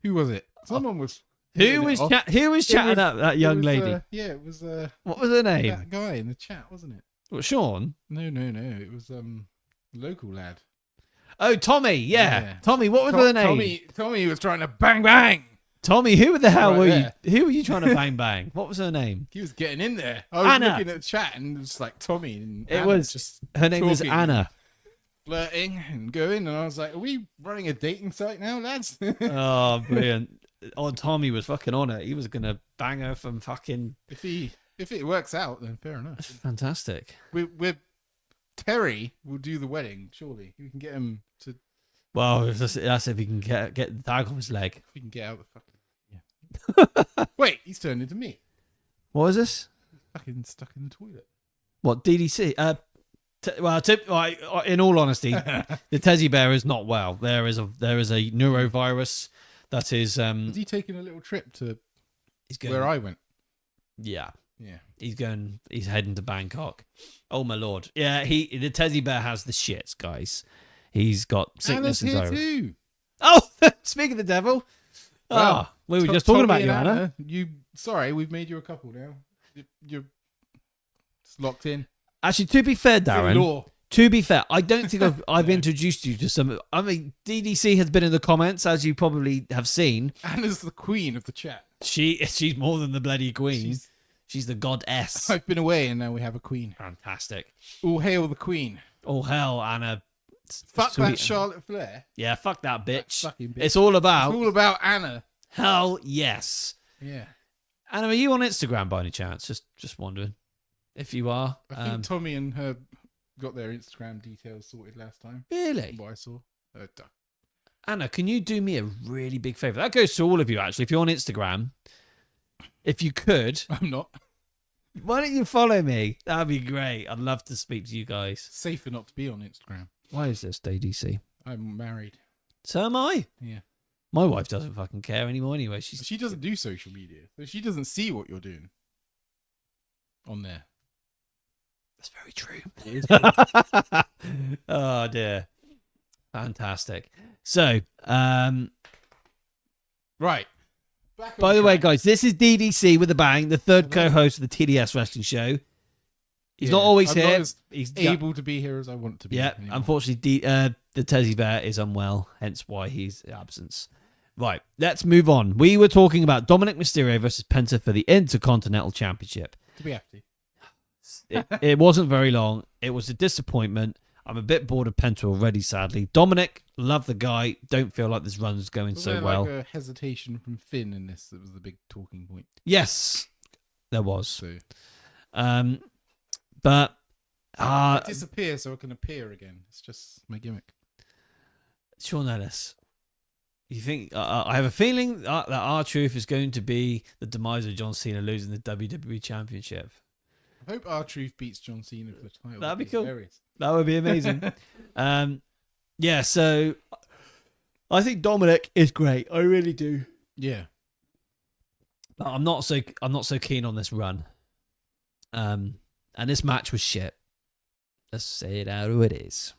Who was it? Someone was... Who was chatting up that young lady? Yeah, it was... What was her name? that guy in the chat, wasn't it? What, Sean? No. It was local lad. Oh, Tommy. Yeah. Tommy, what was her name? Tommy was trying to bang. Tommy, who the hell Right were there. you? Who were you trying to bang? What was her name? He was getting in there. I was Anna. looking at the chat and it was like Tommy and It Anna was just her name was talking, Anna. flirting and going, and I was like, "Are we running a dating site now, lads?" Oh, brilliant. Oh, Tommy was fucking on it. He was gonna bang her from fucking... If it works out, then fair enough. Fantastic. We're Terry will do the wedding. Surely we can get him to. Well, that's if he can get the tag off his leg. If we can get out the fucking. Yeah. Wait, he's turned into me. What is this? Fucking stuck in the toilet. What, DDC? In all honesty, the teddy bear is not well. There is a neurovirus that is. Is he taking a little trip to He's going, where I went? Yeah, Yeah. He's heading to Bangkok. Oh my lord! Yeah, the teddy bear has the shits, guys. He's got sickness Anna's and here diarrhea. too. Oh, speak of the devil. Well, We were just talking about Tommy you, and Anna. Sorry, we've made you a couple now. You're just locked in. Actually, to be fair, Darren. Law. To be fair, I don't think I've introduced you to some. I mean, DDC has been in the comments, as you probably have seen. Anna's the queen of the chat. She's more than the bloody queen. She's the goddess. I've been away and now we have a queen. Fantastic. All hail the queen. Oh hell, Anna. Fuck Sweet. that Charlotte Flair. Yeah, fuck that bitch. That fucking bitch. It's all about. It's all about Anna. Hell yes. Yeah. Anna, are you on Instagram by any chance? Just wondering. If you are. I think Tommy and her got their Instagram details sorted last time. Really? What I saw. Anna, can you do me a really big favour? That goes to all of you, actually. If you're on Instagram, if you could, I'm not. why don't you follow me? That'd be great. I'd love to speak to you guys. Safer not to be on Instagram. Why is this, DDC? I'm married. So am I. Yeah. My wife doesn't fucking care anymore anyway. She doesn't do social media, so she doesn't see what you're doing on there. That's very true. Oh dear. Fantastic. So, right. By the way, guys, this is DDC with a bang, the third co-host of the TDS Wrestling Show. He's not always I'm here. not as He's able to be here as I want to be. Yeah, anymore. unfortunately, the teddy bear is unwell, hence why he's absence. Right, let's move on. We were talking about Dominic Mysterio versus Penta for the Intercontinental Championship. Do we have to? It wasn't very long. It was a disappointment. I'm a bit bored of Penta already, sadly. Dominic, love the guy. Don't feel like this run's going Was so there well. like a hesitation from Finn in this that was the big talking point? Yes, there was. So But I disappear so I can appear again. It's just my gimmick. Sean Ellis, you think I have a feeling that R-Truth is going to be the demise of John Cena losing the WWE Championship. I hope R-Truth beats John Cena for the title. That'd be cool. Hilarious. That would be amazing. Yeah, so I think Dominic is great. I really do. Yeah. But I'm not so keen on this run. And this match was shit. Let's say it out who it is.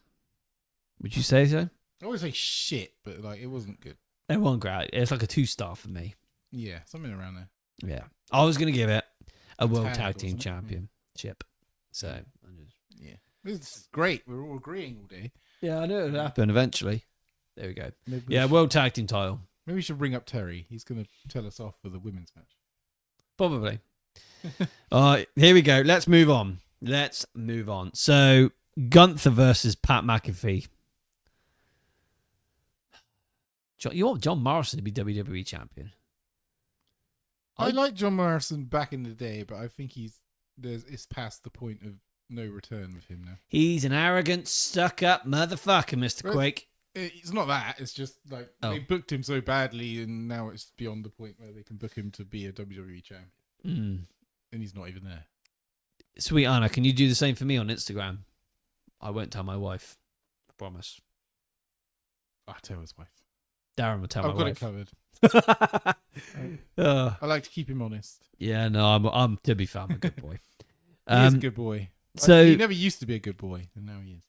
Would you say so? I always say shit, but like it wasn't good. It wasn't great. It's like a 2-star for me. Yeah, something around there. Yeah. I was going to give it a World Tag, Tag Team wasn't it? Championship. So, I just... Yeah. It's great. We're all agreeing all day. yeah, I know it'll happen eventually. There we go. Maybe Yeah, World Tag Team title. Maybe we should bring up Terry. He's going to tell us off for the women's match. Probably. All right, here we go. Let's move on. So, Gunther versus Pat McAfee. You want John Morrison to be WWE champion? I like John Morrison back in the day, but I think it's past the point of no return with him now. He's an arrogant, stuck-up motherfucker, Mr. Quake. It's not that. It's just like they booked him so badly, and now it's beyond the point where they can book him to be a WWE champion. And he's not even there. Sweet Anna, can you do the same for me on Instagram? I won't tell my wife. I promise. I'll tell his wife. Darren will tell my wife. I've got it covered. I like to keep him honest. Yeah, no, I'm to be fair, I'm a good boy. He's a good boy. So he never used to be a good boy, and now he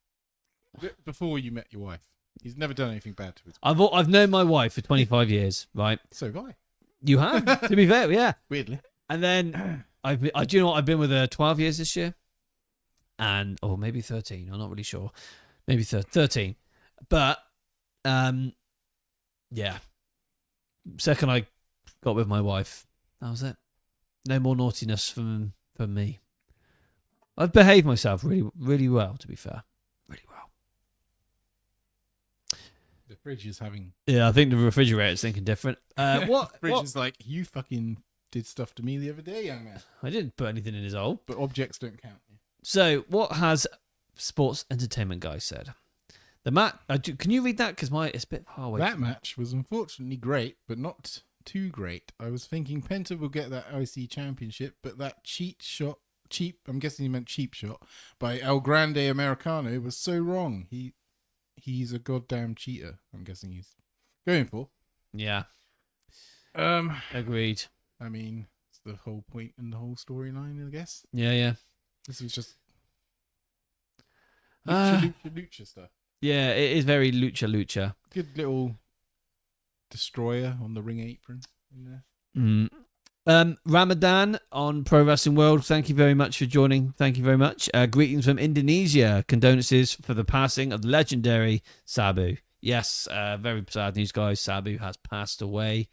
is. Before you met your wife, he's never done anything bad to his wife. I've known my wife for 25 years, right? So have I. You have, to be fair, yeah. Weirdly. And then do you know what? I've been with her 12 years this year, or maybe 13. I'm not really sure. Maybe 13. But yeah. Second I got with my wife, that was it. No more naughtiness from me. I've behaved myself really, really well, to be fair. Really well. The fridge is having... Yeah, I think the refrigerator's thinking different. What? The fridge is like, you fucking did stuff to me the other day, young man. I didn't put anything in his hole. But objects don't count. So, what has Sports Entertainment Guy said? The match... can you read that? Because it's a bit far away. That match was unfortunately great, but not too great. I was thinking Penta will get that IC championship, but that I'm guessing he meant cheap shot, by El Grande Americano was so wrong. He's a goddamn cheater, I'm guessing he's going for. Yeah. Agreed. I mean, it's the whole point in the whole storyline, I guess. Yeah. This was just lucha stuff. Yeah, it is very lucha. Good little destroyer on the ring apron in there. Ramadan on Pro Wrestling World, thank you very much for joining. Thank you very much. Greetings from Indonesia. Condolences for the passing of the legendary Sabu. Yes, very sad news, guys. Sabu has passed away.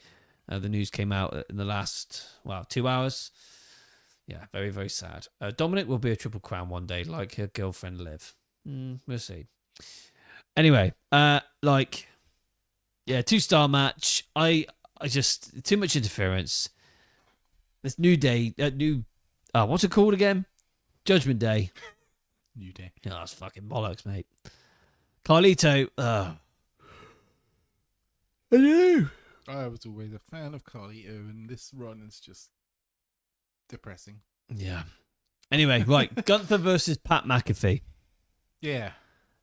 The news came out in the last, 2 hours. Yeah, very, very sad. Dominic will be a Triple Crown one day, like her girlfriend Liv. We'll see. Anyway, 2-star match. I just, too much interference. This New Day, what's it called again? Judgment Day. New Day. Oh, that's fucking bollocks, mate. Carlito. I was always a fan of Carlito, and this run is just depressing. Yeah. Anyway, right. Gunther versus Pat McAfee. Yeah.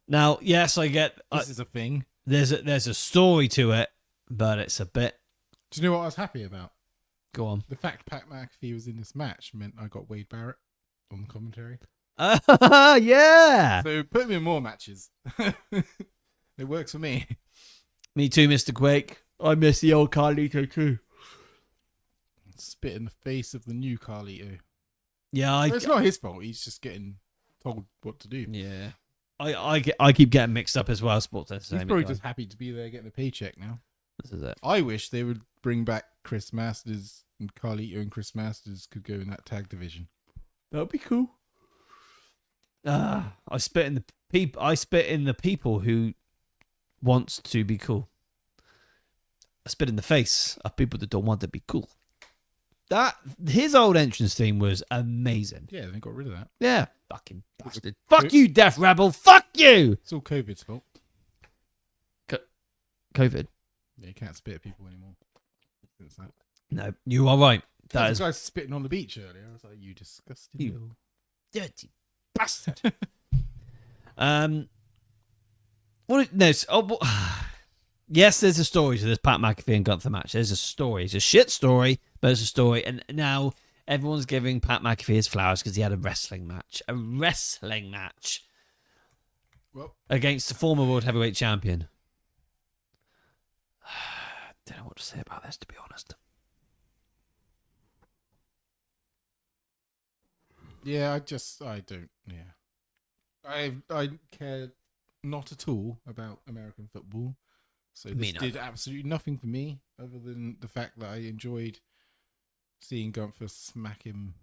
Now, yes, I get... This is a thing. There's a story to it, but it's a bit... Do you know what I was happy about? Go on. The fact Pat McAfee was in this match meant I got Wade Barrett on the commentary. Yeah! So put him in more matches. It works for me. Me too, Mr. Quake. I miss the old Carlito too. Spit in the face of the new Carlito. Yeah, it's not his fault. He's just getting told what to do. Yeah. I keep getting mixed up as well. Sports Entertainment. He's probably just happy to be there getting a paycheck now. This is it. I wish they would bring back Chris Masters, and Carlito and Chris Masters could go in that tag division. That would be cool. I spit in the people who wants to be cool. I spit in the face of people that don't want to be cool. His old entrance theme was amazing. Yeah, they got rid of that. Yeah, fucking bastard. Fuck you, Death Rebel. Fuck you. It's all COVID's fault. COVID. Yeah, you can't spit at people anymore. No, you are right. That is. The guy spitting on the beach earlier. I was like, you disgusting little dirty bastard. Yes, there's a story to this Pat McAfee and Gunther match. There's a story. It's a shit story, but it's a story. And now everyone's giving Pat McAfee his flowers because he had a wrestling match. Against the former World Heavyweight Champion. I don't know what to say about this, to be honest. Yeah, I don't. Yeah, I care not at all about American football. So Me this neither. did absolutely nothing for me, other than the fact that I enjoyed seeing Gunther smack him.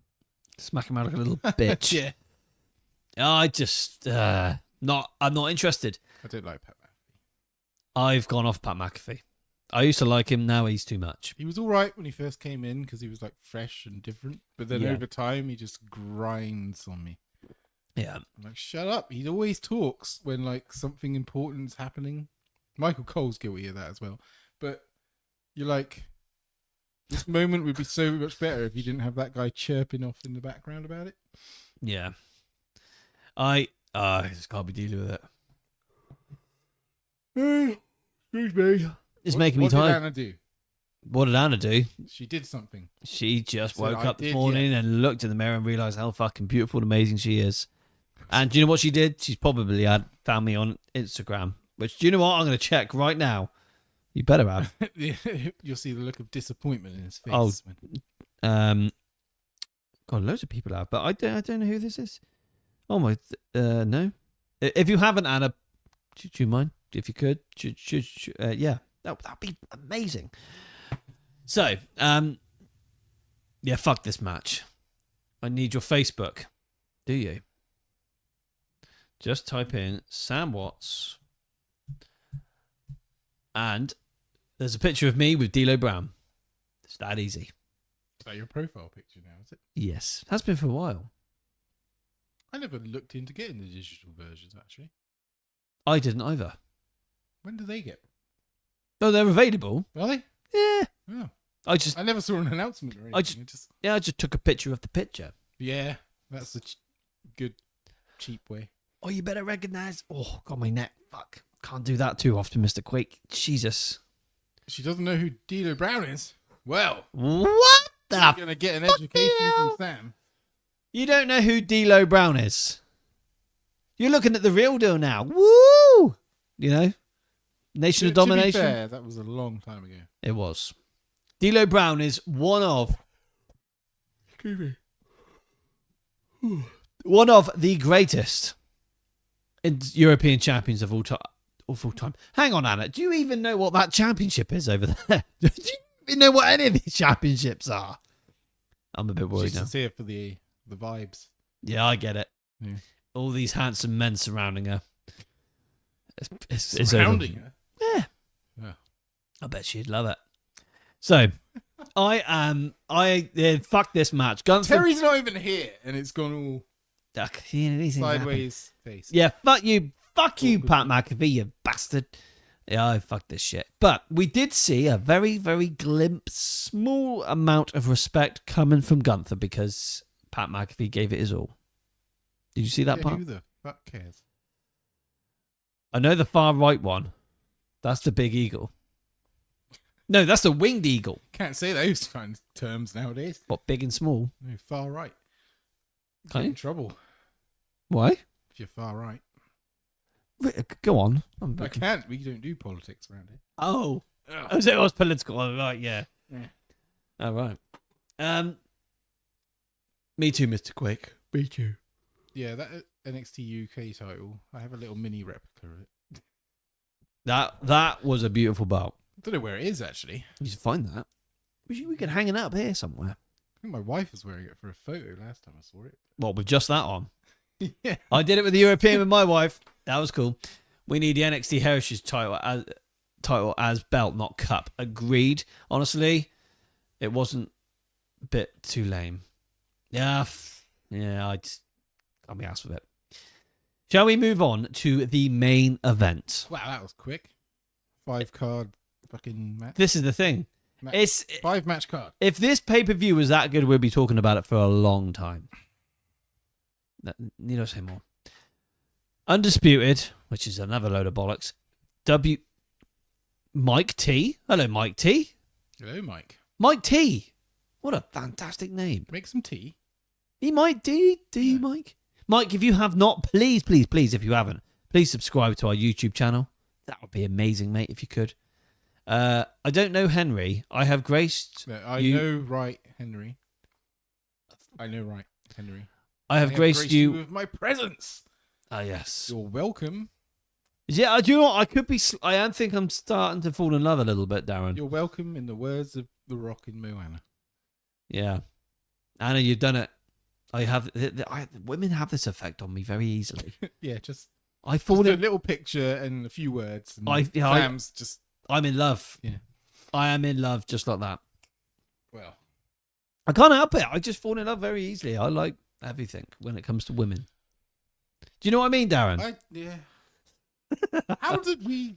Smack him out like a little bitch. Yeah, I just I'm not interested. I don't like Pat McAfee. I've gone off Pat McAfee. I used to like him. Now he's too much. He was all right when he first came in because he was like fresh and different, but then Yeah. over time he just grinds on me. Yeah. I'm like, shut up. He always talks when like something important's happening. Michael Cole's guilty of that as well. But you're like, this moment would be so much better if you didn't have that guy chirping off in the background about it. Yeah. I just can't be dealing with it. Excuse me. It's making me tired. What did Anna do? What did Anna do? She did something. She just Said, woke "I up this did, morning and looked in the mirror and realised how fucking beautiful and amazing she is. And do you know what she did? She's probably found me on Instagram. Which, do you know what? I'm going to check right now. You better have. You'll see the look of disappointment in his face. Oh. God, loads of people have, but I don't know who this is. Oh my, no. If you haven't, Anna, do you mind? If you could, yeah, that'd be amazing. So, yeah, fuck this match. I need your Facebook. Do you? Just type in Sam Watts, and there's a picture of me with D'Lo Brown. It's that easy. Is that your profile picture now, is it? Yes, has been for a while. I never looked into getting the digital versions, actually. I didn't either. When do they get? Oh, they're available. Are they? Yeah. Oh. I never saw an announcement or anything. I just took a picture of the picture. Yeah, that's the good, cheap way. Oh, you better recognise. Oh, God, my neck. Fuck. Can't do that too often, Mr. Quake. Jesus. She doesn't know who D'Lo Brown is. Well, What the you're going to get an education hell? from Sam. You don't know who D'Lo Brown is? You're looking at the real deal now. Woo! You know? Nation of Domination. To be fair, that was a long time ago. It was. D'Lo Brown is one of the greatest European champions of all time. Hang on, Anna. Do you even know what that championship is over there? Do you even know what any of these championships are? I'm a bit worried She's now. just here for the vibes. Yeah, I get it. Yeah. All these handsome men surrounding her. It's Surrounding over. her? Yeah. Yeah. I bet she'd love it. So, fuck this match. Gunther. Terry's not even here, and it's gone all Sideways. sideways face. Yeah, fuck you, Pat McAfee, you bastard. Yeah, I fuck this shit. But we did see a very, very small amount of respect coming from Gunther because Pat McAfee gave it his all. Did you see that part? Who the fuck cares? I know the far right one. That's the big eagle. No, that's the winged eagle. Can't say those kind of terms nowadays. What, big and small? No, far right. Can't Get in you? trouble Why? if you're far right. Go on. I can't. We don't do politics around here. Oh. Ugh. Oh, so it was political. Oh, right, yeah. Yeah. All right. Me too, Mr. Quake. Me too. Yeah, that NXT UK title. I have a little mini replica of it. That was a beautiful belt. I don't know where it is actually. You should find that. We could hang it up here somewhere. I think my wife was wearing it for a photo last time I saw it. Well, with just that on. Yeah. I did it with the European with my wife. That was cool. We need the NXT Heritage title as belt, not cup. Agreed. Honestly, it wasn't a bit too lame. Yeah, I just can't be asked with it. Shall we move on to the main event? Wow, that was quick. 5-card fucking match. This is the thing. It's 5-match card. If this pay-per-view was that good, we'd be talking about it for a long time. Need I say more? Undisputed, which is another load of bollocks. Mike T. Hello, Mike T. Hello, Mike. Mike T. What a fantastic name. Make some tea. He might do, Yeah. Mike? Mike, if you have not, please, if you haven't, please subscribe to our YouTube channel. That would be amazing, mate, if you could. I don't know Henry. I have graced No, I you. know right, Henry. I know right, Henry. I have graced you with my presence. Ah, yes. You're welcome. Yeah, do you know what? I could be. I think I'm starting to fall in love a little bit, Darren. You're welcome, in the words of the Rock in Moana. Yeah, Anna, you've done it. Women have this effect on me very easily. Yeah, just I fall a in. little picture and a few words. And I'm in love. Yeah, I am in love just like that. well, I can't help it. I just fall in love very easily. I like everything when it comes to women. Do you know what I mean, Darren? Yeah. How did we?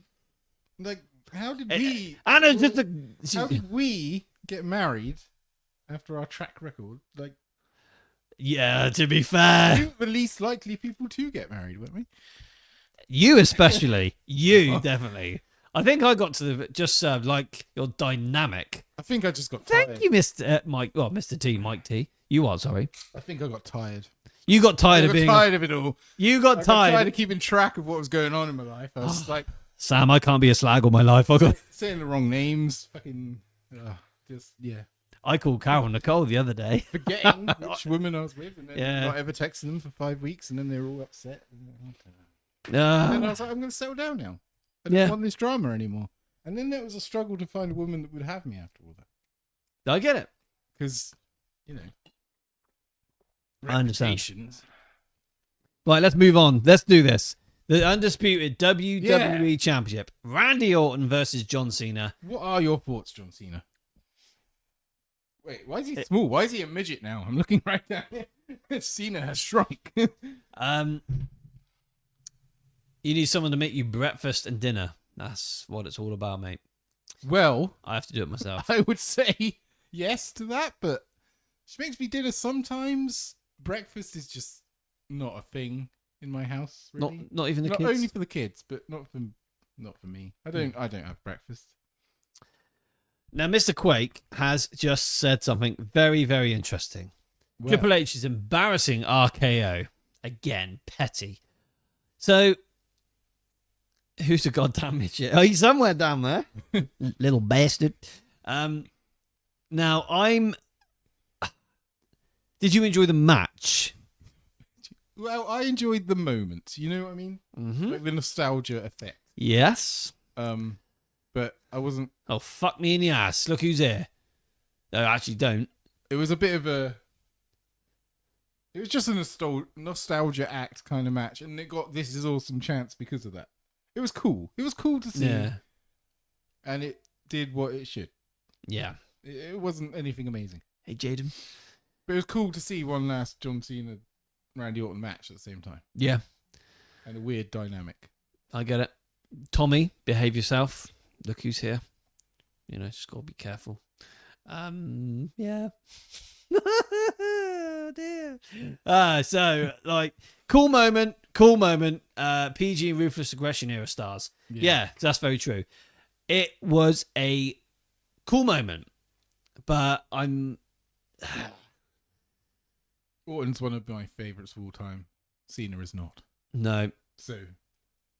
How did we? Anna, just how did we get married after our track record? Yeah, to be fair, we were the least likely people to get married, weren't we? you especially, you definitely. I think I got to the just like your dynamic. I think I just got tired. Thank you, Mr. Mike. Well, Mr. T, Mike T. You are sorry. I think I got tired. You got tired of being tired of it all. You got tired. I got tired of keeping track of what was going on in my life. I was like, Sam, I can't be a slag all my life. I got saying the wrong names. Fucking, yeah. I called Carol Nicole the other day. Forgetting which woman I was with, and then Yeah. not ever texting them for 5 weeks, and then they were all upset. And then I was like, I'm going to settle down now. I don't want this drama anymore. And then there was a struggle to find a woman that would have me after all that. I get it. Because, you know, I understand. reputations. Right, let's move on. Let's do this. The undisputed WWE Championship. Randy Orton versus John Cena. What are your thoughts, John Cena? Wait, why is he small? Why is he a midget now? I'm looking right down here. Cena has shrunk. You need someone to make you breakfast and dinner. That's what it's all about, mate. Well, I have to do it myself. I would say yes to that, but she makes me dinner sometimes. Breakfast is just not a thing in my house. Really. Not even the kids. Not only for the kids, but not for me. I don't have breakfast. Now, Mr. Quake has just said something very, very interesting. Well, Triple H is embarrassing RKO. Again, petty. So, who's a goddamn midget? Oh, he's somewhere down there. Little bastard. Now, did you enjoy the match? Well, I enjoyed the moment. You know what I mean? Mm-hmm. Like the nostalgia effect. Yes. But I wasn't. Oh, fuck me in the ass. Look who's here. No, actually, don't. It was a bit of a. It was just a nostalgia act kind of match, and it got This Is Awesome chance because of that. It was cool. It was cool to see. Yeah. And it did what it should. Yeah. It wasn't anything amazing. Hey, Jaden. But it was cool to see one last John Cena Randy Orton match at the same time. Yeah. And a weird dynamic. I get it. Tommy, behave yourself. Look who's here. You know, just gotta be careful. Yeah. Oh, dear. So, like, cool moment. PG and Ruthless Aggression era stars. Yeah, that's very true. It was a cool moment, but Orton's one of my favourites of all time. Cena is not. No. So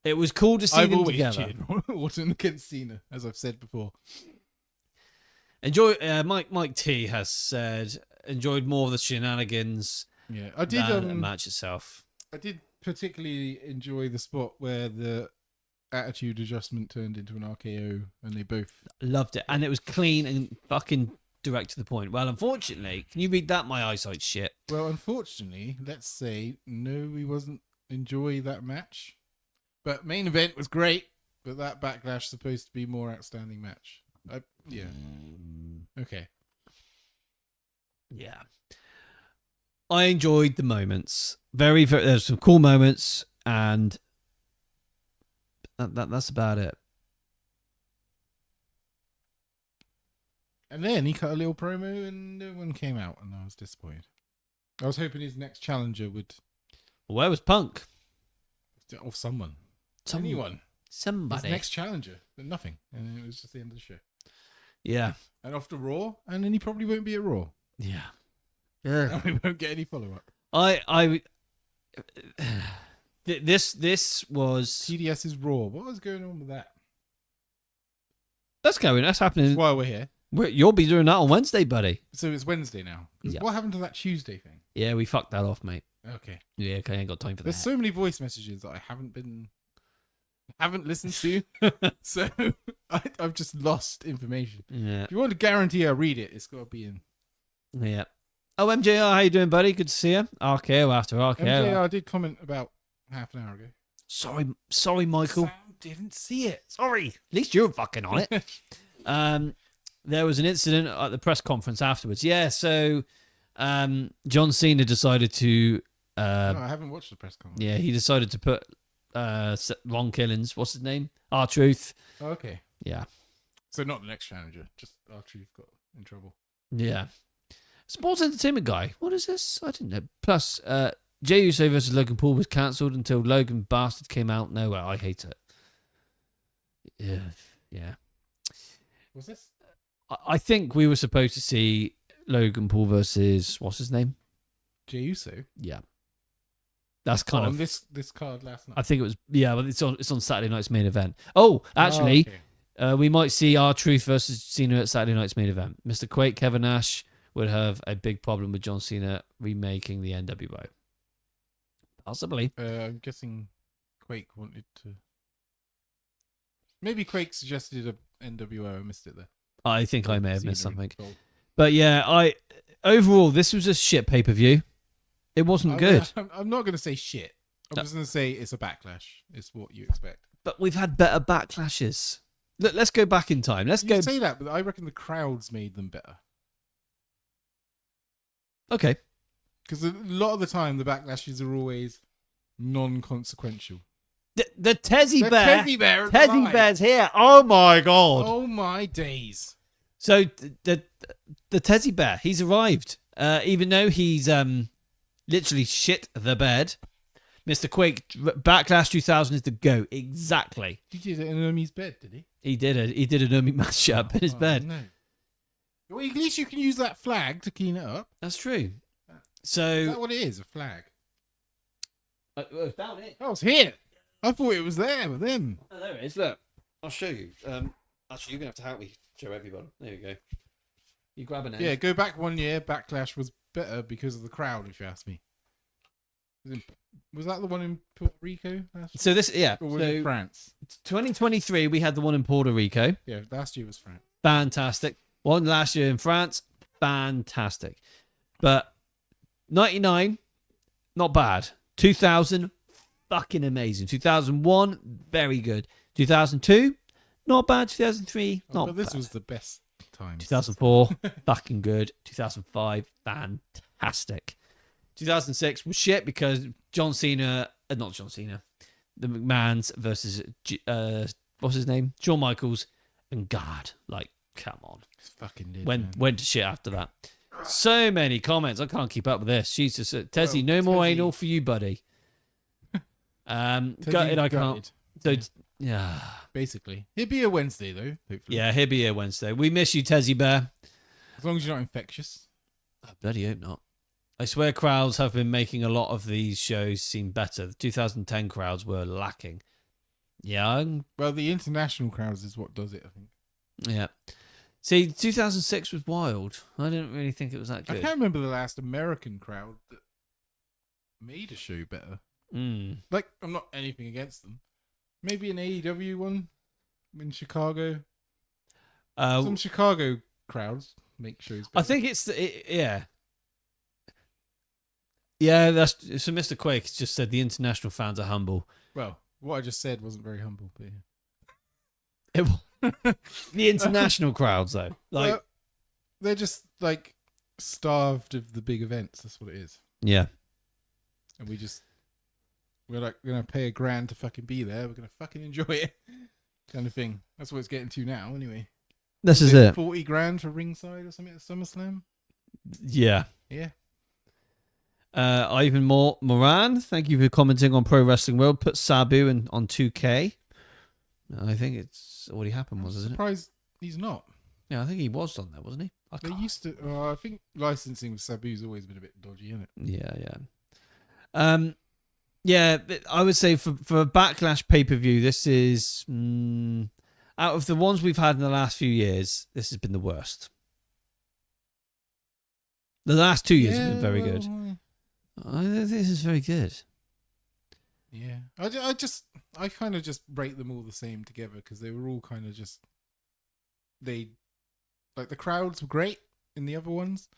it was cool to see them together. I've always cheered Orton against Cena, as I've said before. Enjoy. Mike T has said enjoyed more of the shenanigans. Yeah, I did. Than the match itself. I did particularly enjoy the spot where the attitude adjustment turned into an RKO, and they both loved it, and it was clean and fucking direct to the point. Well, unfortunately, can you read that? My eyesight's shit. Well, unfortunately, let's say no, we wasn't enjoy that match, but main event was great. But that Backlash supposed to be more outstanding match. Yeah. Okay. Yeah. I enjoyed the moments. Very, very. There's some cool moments, and that's about it. And then he cut a little promo, and no one came out, and I was disappointed. I was hoping his next challenger would. Where was Punk? Or someone. Anyone. Somebody. His next challenger, but nothing, and it was just the end of the show. Yeah. And off to Raw, and then he probably won't be at Raw. Yeah. And we won't get any follow up. This was TDS's Raw. What was going on with that? That's going. That's happening. While we're here, you'll be doing that on Wednesday, buddy. so it's Wednesday now. 'Cause Yeah. What happened to that Tuesday thing? Yeah, we fucked that off, mate. Okay. Yeah, okay, I ain't got time for There's that. so many voice messages that I haven't listened to, so I've just lost information. Yeah. If you want to guarantee I read it, it's got to be in. Yeah. Oh, MJR, how you doing, buddy? Good to see you. RKO after RKO. MJR did comment about half an hour ago. Sorry, Michael. Sam didn't see it. Sorry. At least you're fucking on it. There was an incident at the press conference afterwards. Yeah, so John Cena decided to... No, I haven't watched the press conference. Yeah, he decided to put Ron Killings, what's his name? R-Truth. Oh, okay. Yeah. So not the next challenger, just after you've got in trouble. Yeah. Sports entertainment guy. What is this? I didn't know. Plus, Jey Uso versus Logan Paul was cancelled until Logan Bastard came out nowhere. I hate it. Yeah. What's this? I think we were supposed to see Logan Paul versus, what's his name? Jey Uso? Yeah. That's kind of on this card last night. I think it was, yeah, but it's on Saturday night's main event. Oh, actually, we might see R-Truth versus Cena at Saturday night's main event. Mr. Quake, Kevin Nash would have a big problem with John Cena remaking the NWO. Possibly. I'm guessing Quake wanted to. Maybe Quake suggested a NWO. I missed it there. I think I may have missed Cena something. involved. But yeah, overall, this was a shit pay-per-view. It wasn't good. I'm not going to say shit. I'm just going to say it's a backlash. It's what you expect. But we've had better backlashes. Look, let's go back in time. Let's You go. say that, but I reckon the crowds made them better. Okay. Because a lot of the time, the backlashes are always non-consequential. The Tezzy The Bear. Tezzy Bear is Tezzy alive. Bear's here. Oh my god. Oh my days. So the Tezzy Bear, he's arrived. Even though he's literally shit the bed. Mr. Quake, Backlash 2000 is the go. Exactly. He did it in Umi's bed, did he? He did an Umi matchup in his bed. No. Well, at least you can use that flag to clean it up. That's true. Is So that what it is? A flag? it's down here. Oh, it's here. I thought it was there with them. Oh, there it is. Look, I'll show you. Actually, you're gonna have to help me show everyone. There you go. You grab an end. Yeah, go back 1 year. Backlash was better because of the crowd, if you ask me. Was that the one in Puerto Rico? So this, yeah. Or was it So France? 2023, we had the one in Puerto Rico. Yeah, last year was France. Fantastic. One last year in France. Fantastic. But 99, not bad. 2000, fucking amazing. 2001, very good. 2002, not bad. 2003, not but this bad. was the best time. 2004, fucking good. 2005, fantastic. 2006 was shit because John Cena, not John Cena, the McMahons versus, what's his name? Shawn Michaels and God. Like, come on. It's fucking did, Went to shit after that. So many comments. I can't keep up with this. Jesus. Tezzy, no more Tezzy. anal for you, buddy. Tezzy Gutted I gutted. can't. So, yeah. Basically. It'd be a Wednesday, though, hopefully. Yeah, he'll be here Wednesday. We miss you, Tezzy Bear. As long as you're not infectious. I bloody hope not. I swear crowds have been making a lot of these shows seem better. The 2010 crowds were lacking. Yeah. Well, the international crowds is what does it, I think. Yeah. See, 2006 was wild. I didn't really think it was that I good. can't remember the last American crowd that made a show better. Like, I'm not anything against them. Maybe an AEW one in Chicago. Some Chicago crowds make shows better. I think yeah. Yeah, that's so. Mr. Quake just said the international fans are humble. Well, what I just said wasn't very humble, but The international crowds, though, like well, they're just like starved of the big events. That's what it is. yeah, And we're like gonna pay $1,000 to fucking be there. We're gonna fucking enjoy it, kind of thing. That's what it's getting to now, anyway. this is it. $40,000 for ringside or something at SummerSlam. Yeah. Yeah. Ivan Moran, thank you for commenting on Pro Wrestling World. Put Sabu on 2K. I think it's already happened, isn't it? Surprised he's not. Yeah, I think he was on there, wasn't he? They used to. I think licensing with Sabu's always been a bit dodgy, isn't it? Yeah. Yeah, I would say for a Backlash pay-per-view, this is out of the ones we've had in the last few years, this has been the worst. The last 2 years have been very good. This is very good. Yeah, I kind of just rate them all the same together because they were all kind of just the crowds were great in the other ones,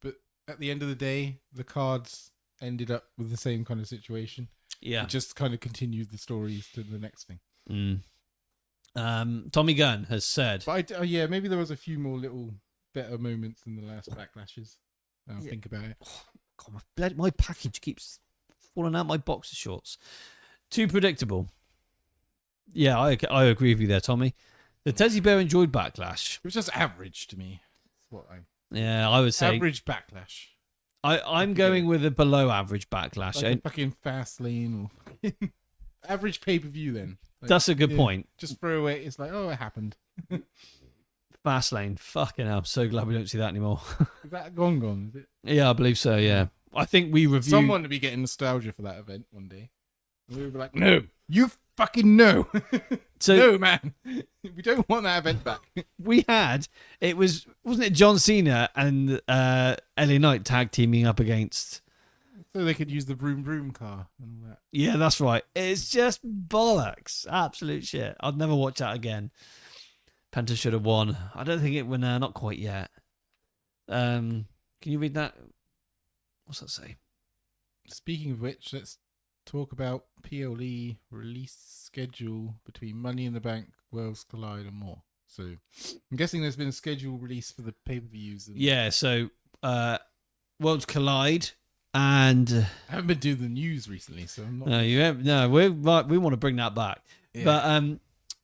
but at the end of the day, the cards ended up with the same kind of situation. Yeah, it just kind of continued the stories to the next thing. Tommy Gunn has said, but yeah, maybe there was a few more little better moments in the last backlashes. I'll think about it. Oh, God, my package keeps falling out my boxer shorts. Too predictable. Yeah, I agree with you there, Tommy. The Teddy Bear enjoyed Backlash. It was just average to me. That's what I would say average Backlash. I'm going with a below average Backlash. Like a fucking Fastlane or average pay-per-view then. Like, that's a good point. Just throw away. It's like, oh, it happened. Fastlane. Fucking hell. I'm so glad we don't see that anymore. Is that gone? Is it? Yeah, I believe so, yeah. I think we reviewed... Someone to be getting nostalgia for that event one day. And we were like, no, you fucking no. So, no, man. We don't want that event back. We had... Wasn't it John Cena and LA Knight tag teaming up against... So they could use the vroom vroom car and all that. Yeah, that's right. It's just bollocks. Absolute shit. I'd never watch that again. Penta should have won. I don't think it went. Not quite yet. Can you read that? What's that say? Speaking of which, let's talk about PLE release schedule between Money in the Bank, Worlds Collide, and more. So I'm guessing there's been a schedule release for the pay-per-views. Yeah. So Worlds Collide. And I haven't been doing the news recently, so I'm not. No, you have, no. We want to bring that back, yeah. But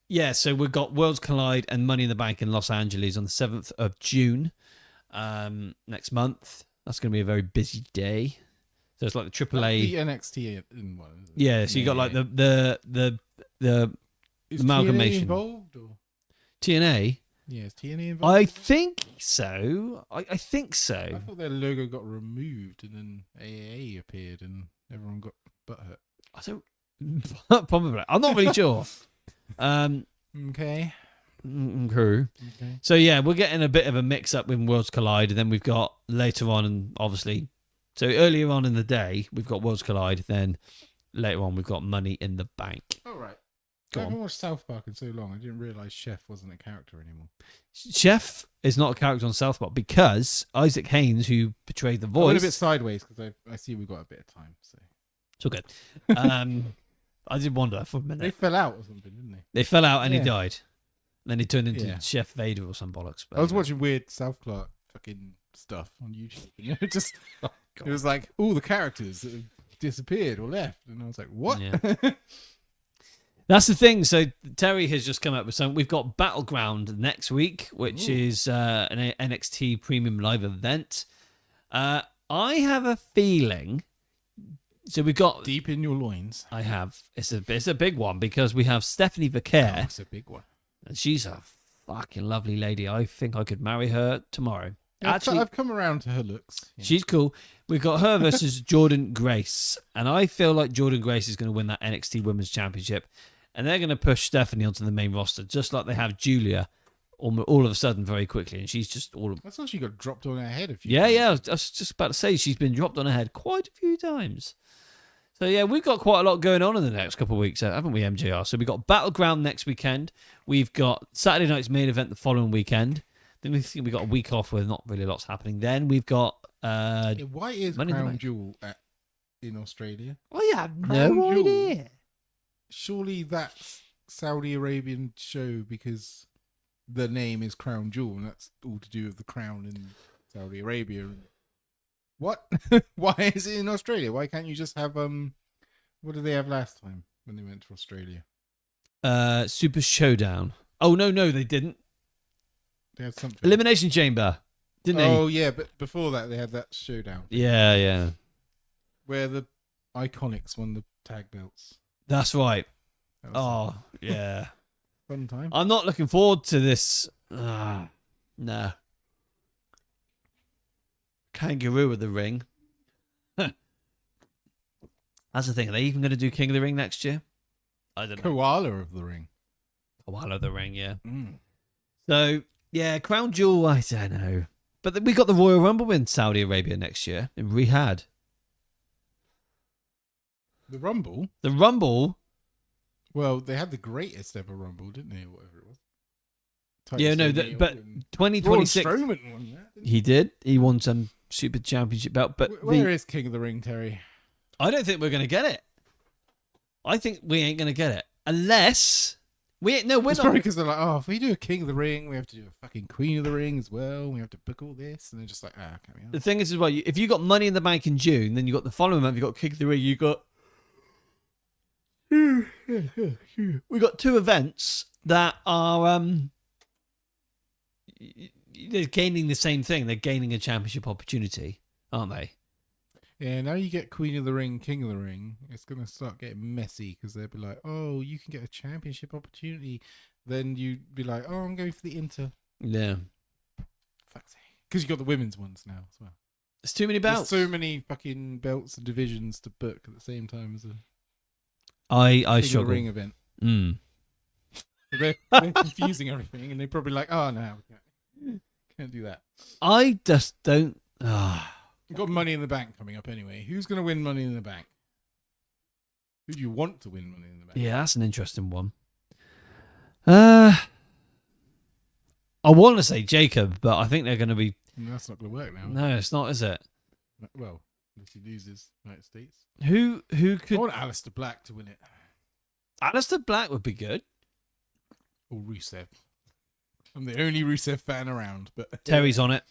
yeah. So we've got Worlds Collide and Money in the Bank in Los Angeles on the 7th of June, next month. That's going to be a very busy day. So it's like the AAA, the NXT in one. Yeah. So you got like the Is amalgamation TNA involved or TNA. Yeah, is TNA involved? I think so. I think so. I thought their logo got removed and then AAA appeared and everyone got butthurt. I don't... Probably. I'm not really sure. Okay. Crew. Okay. So yeah, we're getting a bit of a mix-up with Worlds Collide, and then we've got later on, and obviously... So earlier on in the day, we've got Worlds Collide, then later on we've got Money in the Bank. All right. I haven't watched South Park in so long. I didn't realise Chef wasn't a character anymore. Chef is not a character on South Park because Isaac Haynes, who portrayed the voice... I went a bit sideways because I see we've got a bit of time. So it's all good. I did wonder for a minute. They fell out or something, didn't they? They fell out and he died. And then he turned into Chef Vader or some bollocks. I was watching weird South Park fucking stuff on YouTube. You know, just it was like all the characters that have disappeared or left, and I was like, what? Yeah. That's the thing. So Terry has just come up with something. We've got Battleground next week, which is an NXT Premium Live Event. I have a feeling. So we've got deep in your loins. I have. It's a big one because we have Stephanie Vaquer. Oh, it's a big one, and she's a fucking lovely lady. I think I could marry her tomorrow. Yeah, actually, I've come around to her looks. Yeah. She's cool. We've got her versus Jordan Grace, and I feel like Jordan Grace is going to win that NXT Women's Championship. And they're going to push Stephanie onto the main roster, just like they have Julia, all of a sudden, very quickly. And she's just all... I thought she got dropped on her head a few times. Yeah, I was just about to say she's been dropped on her head quite a few times. So, yeah, we've got quite a lot going on in the next couple of weeks, haven't we, MJR? So we've got Battleground next weekend. We've got Saturday night's main event the following weekend. Then we think we've got a week off where not really lots happening. Then we've got... why is Crown Jewel in Australia? I have no idea. Surely that's Saudi Arabian show because the name is Crown Jewel and that's all to do with the crown in Saudi Arabia. What? Why is it in Australia? Why can't you just have what did they have last time when they went to Australia? Super Showdown. Oh no, they didn't. They had something. Elimination Chamber, didn't they? Oh yeah, but before that they had that showdown. Yeah. Where the Iconics won the tag belts. That's right. Yeah. Fun time. I'm not looking forward to this. No. Kangaroo of the Ring. That's the thing. Are they even going to do King of the Ring next year? I don't know. Koala of the Ring. Koala of the Ring, yeah. So, yeah, Crown Jewel, I don't know. But we got the Royal Rumble in Saudi Arabia next year, in Riyadh. The Rumble? The Rumble. Well, they had the greatest ever Rumble, didn't they? Or whatever it was. Yeah, no, but 2026. Braun Strowman won that, didn't He did. He won some Super Championship belt. But Where is King of the Ring, Terry? I don't think we're going to get it. I think we ain't going to get it. Unless... we're It's not. probably because they're like, oh, if we do a King of the Ring, we have to do a fucking Queen of the Ring as well. We have to book all this. And they're just like, can't we? The thing is as well, if you got Money in the Bank in June, then you got the following month, you got King of the Ring, you got... we got 2 events that are... they're gaining the same thing. They're gaining a championship opportunity, aren't they? Yeah, now you get Queen of the Ring, King of the Ring. It's going to start getting messy because they'll be like, oh, you can get a championship opportunity. Then you'd be like, oh, I'm going for the Inter. Yeah. Fuck's sake. Because you got the women's ones now as well. There's too many belts. There's so many fucking belts and divisions to book at the same time as a I King of the struggle. Ring event. Mm. So they're confusing everything, and they're probably like, oh, no, we can't do that. I just don't... You've got Money in the Bank coming up anyway. Who's going to win Money in the Bank? Who do you want to win Money in the Bank? Yeah, that's an interesting one. I want to say Jacob, but I think they're going to be... That's not going to work now. No, it's not, is it? Well, unless he loses United States. Who I could... want Aleister Black to win it. Aleister Black would be good. Or Rusev. I'm the only Rusev fan around. But Terry's on it.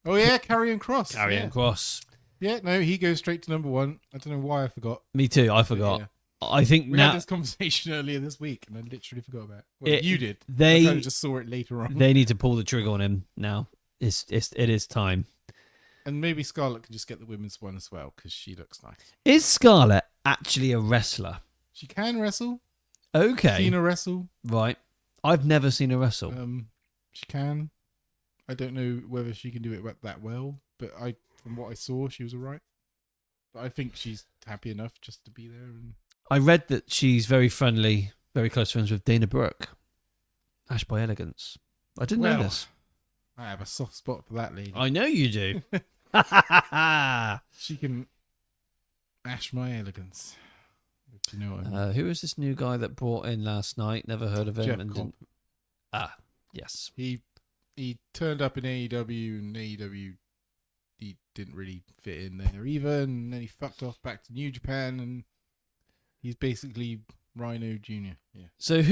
Oh, yeah, Karrion Kross. Karrion Kross. Yeah, no, he goes straight to number 1. I don't know why I forgot. Me too, I forgot. Yeah. I think We now... had this conversation earlier this week, and I literally forgot about it. Well, you did. They I kind of just saw it later on. They need to pull the trigger on him now. It is time. And maybe Scarlett can just get the women's one as well, because she looks nice. Is Scarlett actually a wrestler? She can wrestle. Okay. Seen her wrestle. Right. I've never seen her wrestle. She can. I don't know whether she can do it that well, but from what I saw, she was alright. But I think she's happy enough just to be there. And I read that she's very friendly, very close friends with Dana Brooke. Ash by Elegance. I didn't know this. I have a soft spot for that lady. I know you do. She can ash my elegance. If you know what I mean. Who is this new guy that brought in last night? Never heard of him. Jeff and Cobb. Yes. He turned up in AEW, and AEW he didn't really fit in there either, and then he fucked off back to New Japan, and he's basically Rhino Jr. Yeah. So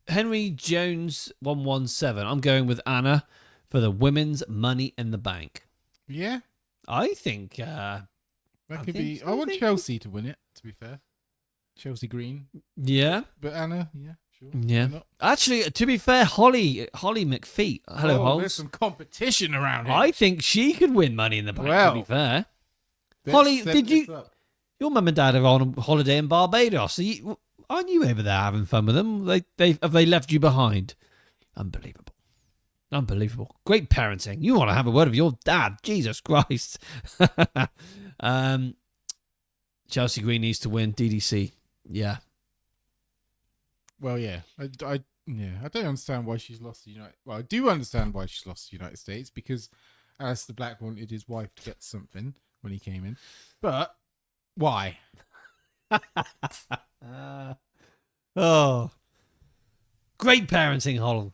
Henry Jones 117. I'm going with Anna for the women's Money in the Bank. Yeah. I think That could be. I want Chelsea to win it, to be fair. Chelsea Green. Yeah. But Anna, yeah, sure. Yeah. Why not? Actually, to be fair, Holly McFeet. Hello, Holmes. There's some competition around here. I think she could win Money in the Bank, to be fair. Let's Holly, set did this you... up. Your mum and dad are on holiday in Barbados. So aren't you over there having fun with them? Have they left you behind? Unbelievable. Great parenting. You want to have a word with your dad. Jesus Christ. Chelsea Green needs to win. DDC. Yeah. Well, yeah. I don't understand why she's lost to United. Well, I do understand why she's lost to United States, because Aleister Black wanted his wife to get something when he came in. But why? Oh. Great parenting, Holland.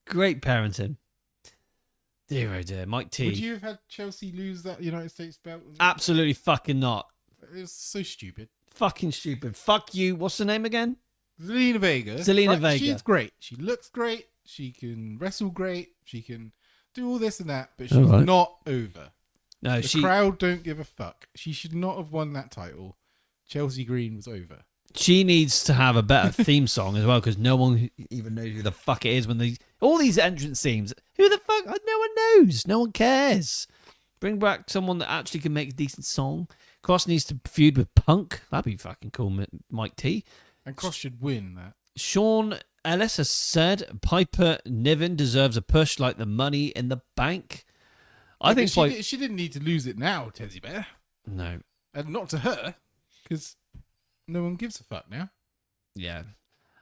Great parenting. Dear, oh dear. Mike T. Would you have had Chelsea lose that United States belt? Absolutely fucking not. It was so stupid. Fucking stupid. Fuck you. What's the name again? Zelina Vega. Zelina Vega. She's great. She looks great. She can wrestle great. She can do all this and that, but she's not over. No, the crowd don't give a fuck. She should not have won that title. Chelsea Green was over. She needs to have a better theme song as well, because no one even knows who the fuck it is when all these entrance themes. Who the fuck? No one knows. No one cares. Bring back someone that actually can make a decent song. Cross needs to feud with Punk. That'd be fucking cool, Mike T. And Cross should win that. Sean Ellis has said Piper Niven deserves a push like the Money in the Bank. I think she didn't need to lose it now, Teddy Bear. No. And not to her, because no one gives a fuck now. Yeah.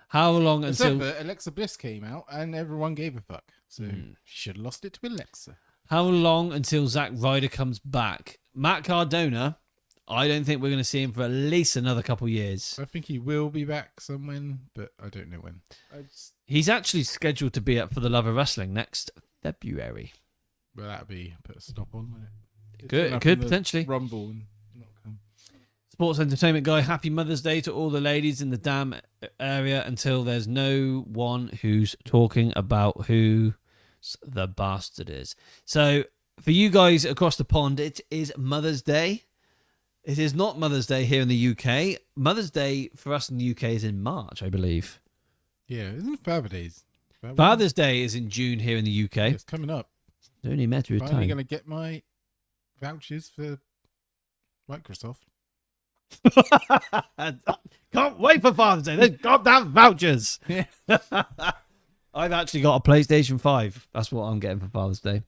How long until... Except for Alexa Bliss came out and everyone gave a fuck. So she should have lost it to Alexa. How long until Zack Ryder comes back? Matt Cardona, I don't think we're going to see him for at least another couple years. I think he will be back somewhen, but I don't know when. He's actually scheduled to be up for the Love of Wrestling next February. Well, that'd be put a stop on, wouldn't it? It could potentially. Rumble and not come. Sports entertainment guy, happy Mother's Day to all the ladies in the damn area until there's no one who's talking about who the bastard is. So for you guys across the pond, it is Mother's Day. It is not Mother's Day here in the UK. Mother's Day for us in the UK is in March, I believe. Yeah, isn't it Father's Days? Father's Day is in June here in the UK. Yeah, it's coming up. It's only a matter of Finally time. going to get my vouchers for Microsoft. Can't wait for Father's Day. Those goddamn vouchers. Yeah. I've actually got a PlayStation 5. That's what I'm getting for Father's Day.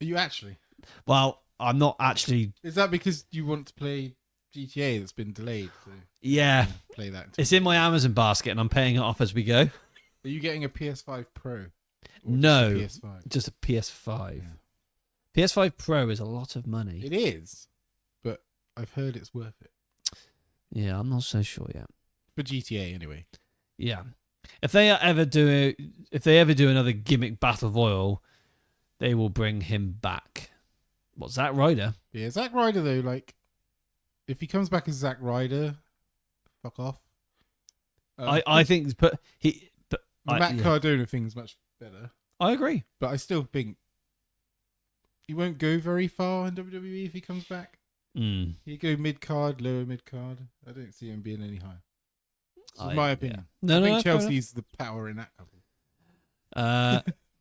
Are you actually? Well, I'm not actually. Is that because you want to play GTA that's been delayed? So Yeah. play that. It's in my Amazon basket and I'm paying it off as we go. Are you getting a PS5 Pro? Or No. just a PS5? Just a PS5. Yeah. PS5 Pro is a lot of money. It is, but I've heard it's worth it. Yeah, I'm not so sure yet. For GTA, anyway. Yeah. If they ever do another gimmick battle royal, they will bring him back. What's Zack Ryder? Yeah, Zack Ryder, though, like, if he comes back as Zack Ryder, fuck off. I think the Matt Cardona thing's much better. I agree. But I still think he won't go very far in WWE if he comes back. He'd go mid-card, lower mid-card. I don't see him being any higher. That's my opinion. Yeah. I think Chelsea's the power in that couple.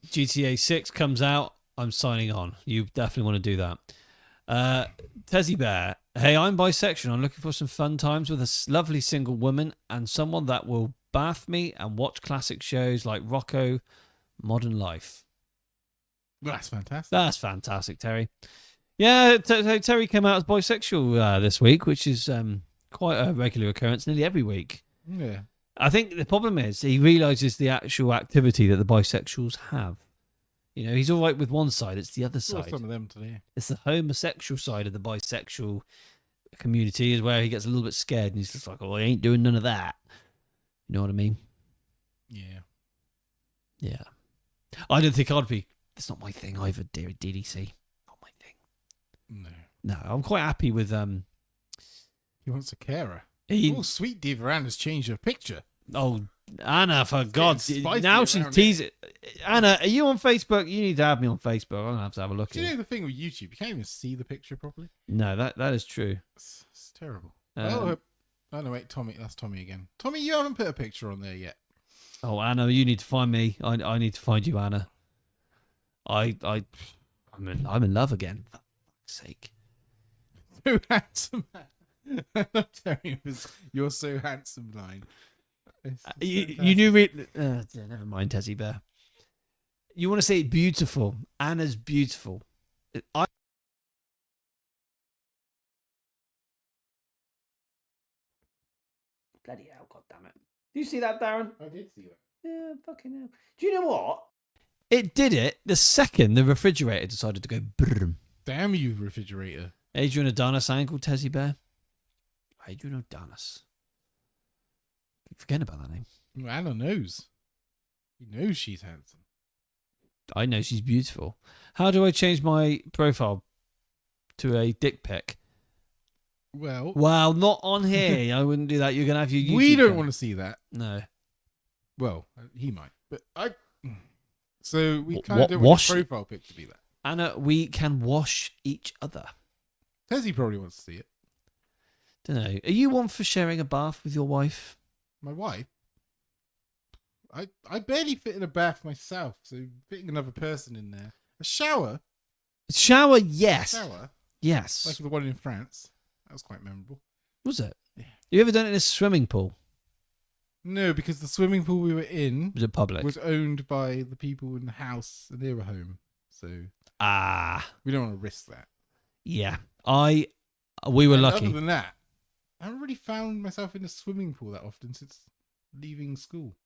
GTA 6 comes out. I'm signing on. You definitely want to do that. Tezzy Bear. Hey, I'm bisexual. I'm looking for some fun times with a lovely single woman and someone that will bath me and watch classic shows like Rocco, Modern Life. That's fantastic. That's fantastic, Terry. Yeah, Terry came out as bisexual this week, which is quite a regular occurrence nearly every week. Yeah. I think the problem is he realises the actual activity that the bisexuals have. You know, he's all right with one side, it's the other Saw side. some of them today. It's the homosexual side of the bisexual community is where he gets a little bit scared and he's just like, oh, I ain't doing none of that. You know what I mean? Yeah. Yeah. I don't think I'd be. That's not my thing either, dear DDC. Not my thing. No. No, I'm quite happy with He wants a carer. He, Oh, sweet Diva Anna's changed her picture. oh, Anna, for God's sake. spicy Now she's around teasing. Anna, are you on Facebook? You need to have me on Facebook. I'm going to have a look Do at you it. know the thing with YouTube? You can't even see the picture properly. No, that is true. It's terrible. Um, Oh, no, wait, Tommy. That's Tommy again. Tommy, you haven't put a picture on there yet. Oh, Anna, you need to find me. I need to find you, Anna. I'm in love again. For fuck's sake. So handsome. I love Terry was "You're so handsome" line. You knew me. Never mind, Tezzy Bear. You want to say beautiful? Anna's beautiful. Bloody hell! God damn it! Do you see that, Darren? I did see that. Yeah, fucking hell. Do you know what? It did it the second the refrigerator decided to go brrm. Damn you, refrigerator. Adrian Adonis angle, Tezzy Bear. Adrian Adonis. Keep forgetting about that name. Well, Anna knows. He knows she's handsome. I know she's beautiful. How do I change my profile to a dick pic? Well, Not on here. I wouldn't do that. You're going to have your YouTube we don't channel. want to see that. No. Well, he might, but I. So we What- kind of don't wash- want your profile pic to be that. Anna, we can wash each other. Tezzy probably wants to see it. Don't know. Are you one for sharing a bath with your wife? My wife. I barely fit in a bath myself, so fitting another person in there. A shower. Shower, yes. Shower. Yes. Like the one in France. That was quite memorable. Was it? Yeah. You ever done it in a swimming pool? No, because the swimming pool we were in Was it public? was owned by the people in the house and they were home. So we don't want to risk that. Yeah. We were And lucky. Other than that, I haven't really found myself in a swimming pool that often since leaving school.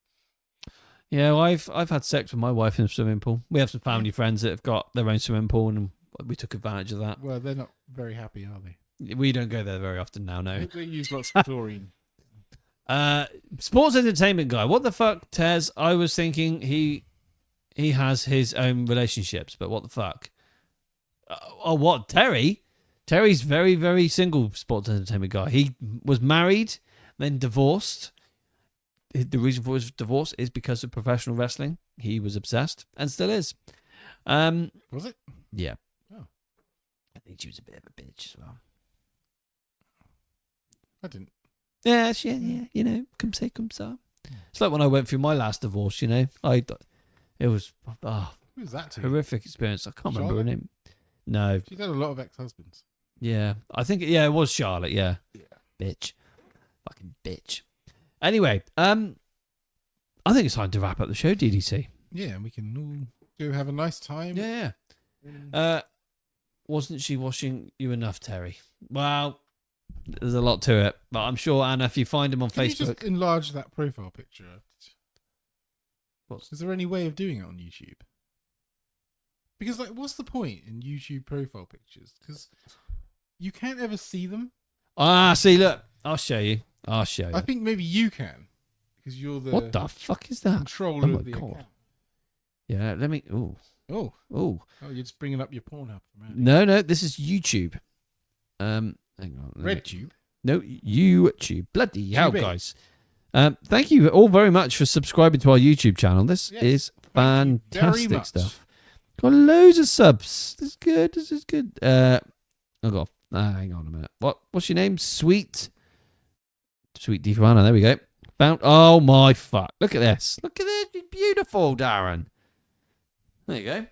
Yeah, well, I've had sex with my wife in a swimming pool. We have some family friends that have got their own swimming pool, and we took advantage of that. Well, they're not very happy, are they? We don't go there very often now, no. They use lots of chlorine. Sports entertainment guy. What the fuck, Tez? I was thinking he has his own relationships, but what the fuck? What? Terry? Terry's very, very single sports entertainment guy. He was married, then divorced. The reason for his divorce is because of professional wrestling. He was obsessed and still is. Was it? Yeah. Oh. I think she was a bit of a bitch as well. I didn't. Yeah, you know, come say, come ça. It's like when I went through my last divorce, you know. It was Who was that to? horrific experience. I can't remember her name. No. She's had a lot of ex-husbands. Yeah. I think, it was Charlotte, yeah. Bitch. Fucking bitch. Anyway, I think it's time to wrap up the show, DDC. Yeah, and we can all go have a nice time. Yeah. Wasn't she washing you enough, Terry? Well, there's a lot to it, but I'm sure, Anna, if you find him on Can Facebook... you just enlarge that profile picture? What's... Is there any way of doing it on YouTube? Because, like, what's the point in YouTube profile pictures? Because you can't ever see them. See, look. I'll show you. I think maybe you can. Because you're the... What the fuck is that? Controller Oh of the my God. account. Yeah, let me... Oh, you're just bringing up your Pornhub. No, this is YouTube. Hang on. RedTube? No, YouTube. Bloody hell, Tube. guys. Thank you all very much for subscribing to our YouTube channel. This is fantastic stuff. Got loads of subs. This is good. Hang on a minute. What's your name? Sweet Divana. There we go. Oh my fuck. Look at this. Look at this. It's beautiful, Darren. There you go.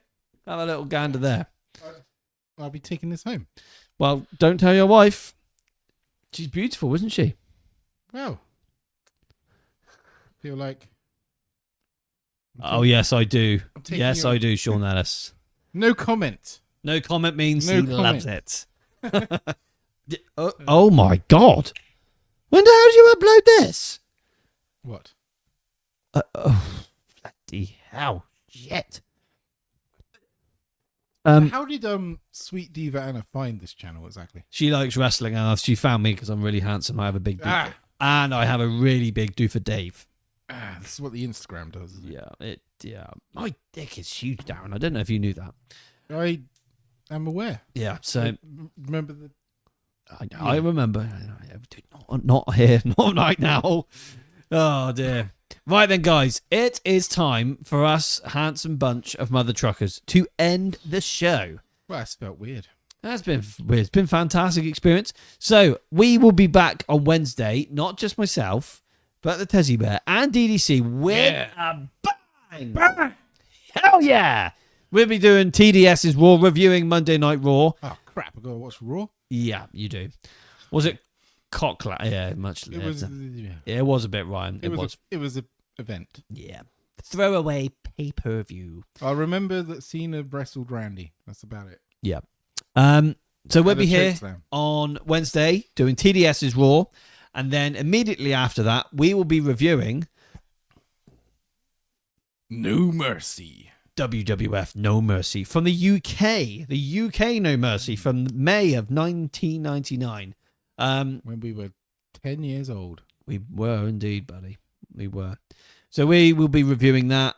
Have a little gander there. I'll be taking this home. Well, don't tell your wife. She's beautiful, isn't she? Well, feel like... Oh, yes, I do. Yes, I do, Sean Ellis. No comment. No comment means No he loves comment. it. Oh, my God. When the hell did you upload this? What? Bloody hell. Shit. How did Sweet Diva Anna find this channel exactly? She likes wrestling, and she found me because I'm really handsome. I have a big dick. And I have a really big do for Dave. This is what the Instagram does, isn't it? Yeah. My dick is huge, Darren. I don't know if you knew that. I am aware. Yeah, so... Remember the... I remember. Not here. Not right now. Oh, dear. Right then, guys. It is time for us, handsome bunch of mother truckers, to end the show. Well, that's felt weird. That's been weird. It's been a fantastic experience. So, we will be back on Wednesday, not just myself, but the Tezzy Bear and DDC with a bang. Hell yeah. We'll be doing TDS's Raw, reviewing Monday Night Raw. Oh, crap. I've got to watch Raw? Yeah, you do. Was it Cockla? Yeah, much. It was... Yeah, it was a bit, Ryan. It was an event. Yeah. Throwaway pay-per-view. I remember that Cena wrestled Randy. That's about it. Yeah. So we'll be here on Wednesday doing TDS's Raw. And then immediately after that, we will be reviewing... No Mercy. WWF No Mercy from the UK. The UK No Mercy from May of 1999. When we were 10 years old. We were indeed, buddy. We were. So we will be reviewing that,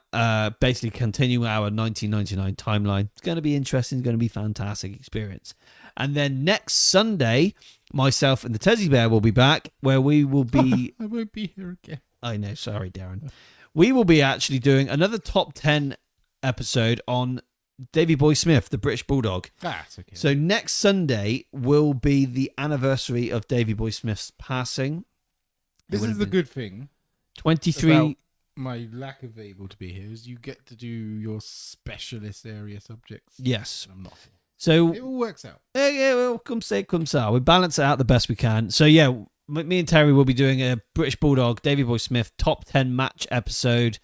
basically continue our 1999 timeline. It's going to be interesting. It's going to be a fantastic experience. And then next Sunday, myself and the Tezzy Bear will be back, where we will be... I won't be here again. I know. Sorry, Darren. We will be actually doing another top 10 episode on Davey Boy Smith, the British Bulldog. That's okay. So next Sunday will be the anniversary of Davey Boy Smith's passing. This is the good thing. 23... About my lack of able to be here is you get to do your specialist area subjects. Yes. I'm not here. So it all works out. Yeah, well, come ça. We balance it out the best we can. So yeah, me and Terry will be doing a British Bulldog, Davey Boy Smith top 10 match episode.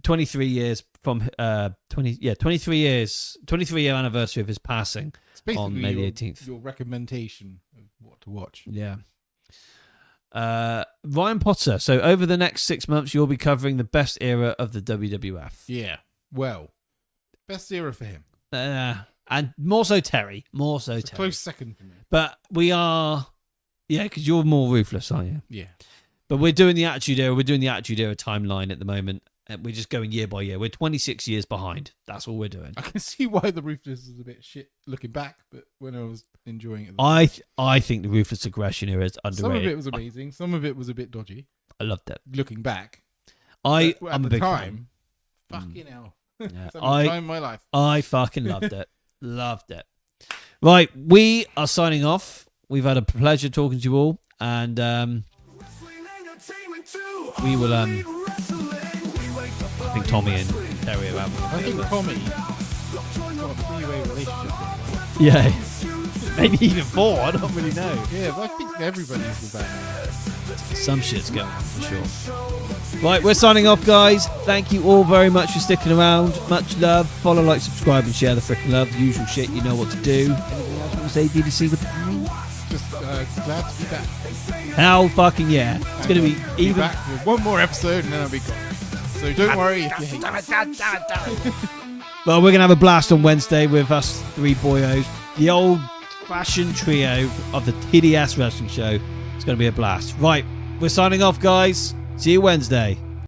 23 years from 23 year anniversary of his passing on May the 18th. Your recommendation of what to watch. Yeah. Ryan Potter. So over the next 6 months, you'll be covering the best era of the WWF. Yeah. Well, best era for him. And more so Terry. More so Terry. Close second for me. But we are... Yeah, because you're more ruthless, aren't you? Yeah. But we're doing the Attitude Era. We're doing the Attitude Era timeline at the moment. We're just going year by year. We're 26 years behind. That's all we're doing. I can see why the Ruthless is a bit shit looking back, but when I was enjoying it... I think the Ruthless Aggression Era is underrated. Some of it was amazing. Some of it was a bit dodgy. I loved it. Looking back. I'm at a the big time, fan. fucking hell. Yeah. It's the time of my life. I fucking loved it. Loved it. Right, we are signing off. We've had a pleasure talking to you all, and we will. I think Tommy and Terry are out. I think Tommy's got a three-way relationship. Yeah, maybe even 4. I don't really know. Yeah, but I think everybody's with that. Some shit's going on for sure. Right, we're signing off, guys. Thank you all very much for sticking around. Much love. Follow, like, subscribe, and share the freaking love. The usual shit. You know what to do. Anything else you want to say, DDC? Just glad to be back. Hell fucking yeah. It's going to be even... back with one more episode and then I'll be gone. So don't worry if you hate it. Well, we're going to have a blast on Wednesday with us 3 boyos. The old-fashioned trio of the TDS Wrestling Show. It's going to be a blast. Right, we're signing off, guys. See you Wednesday.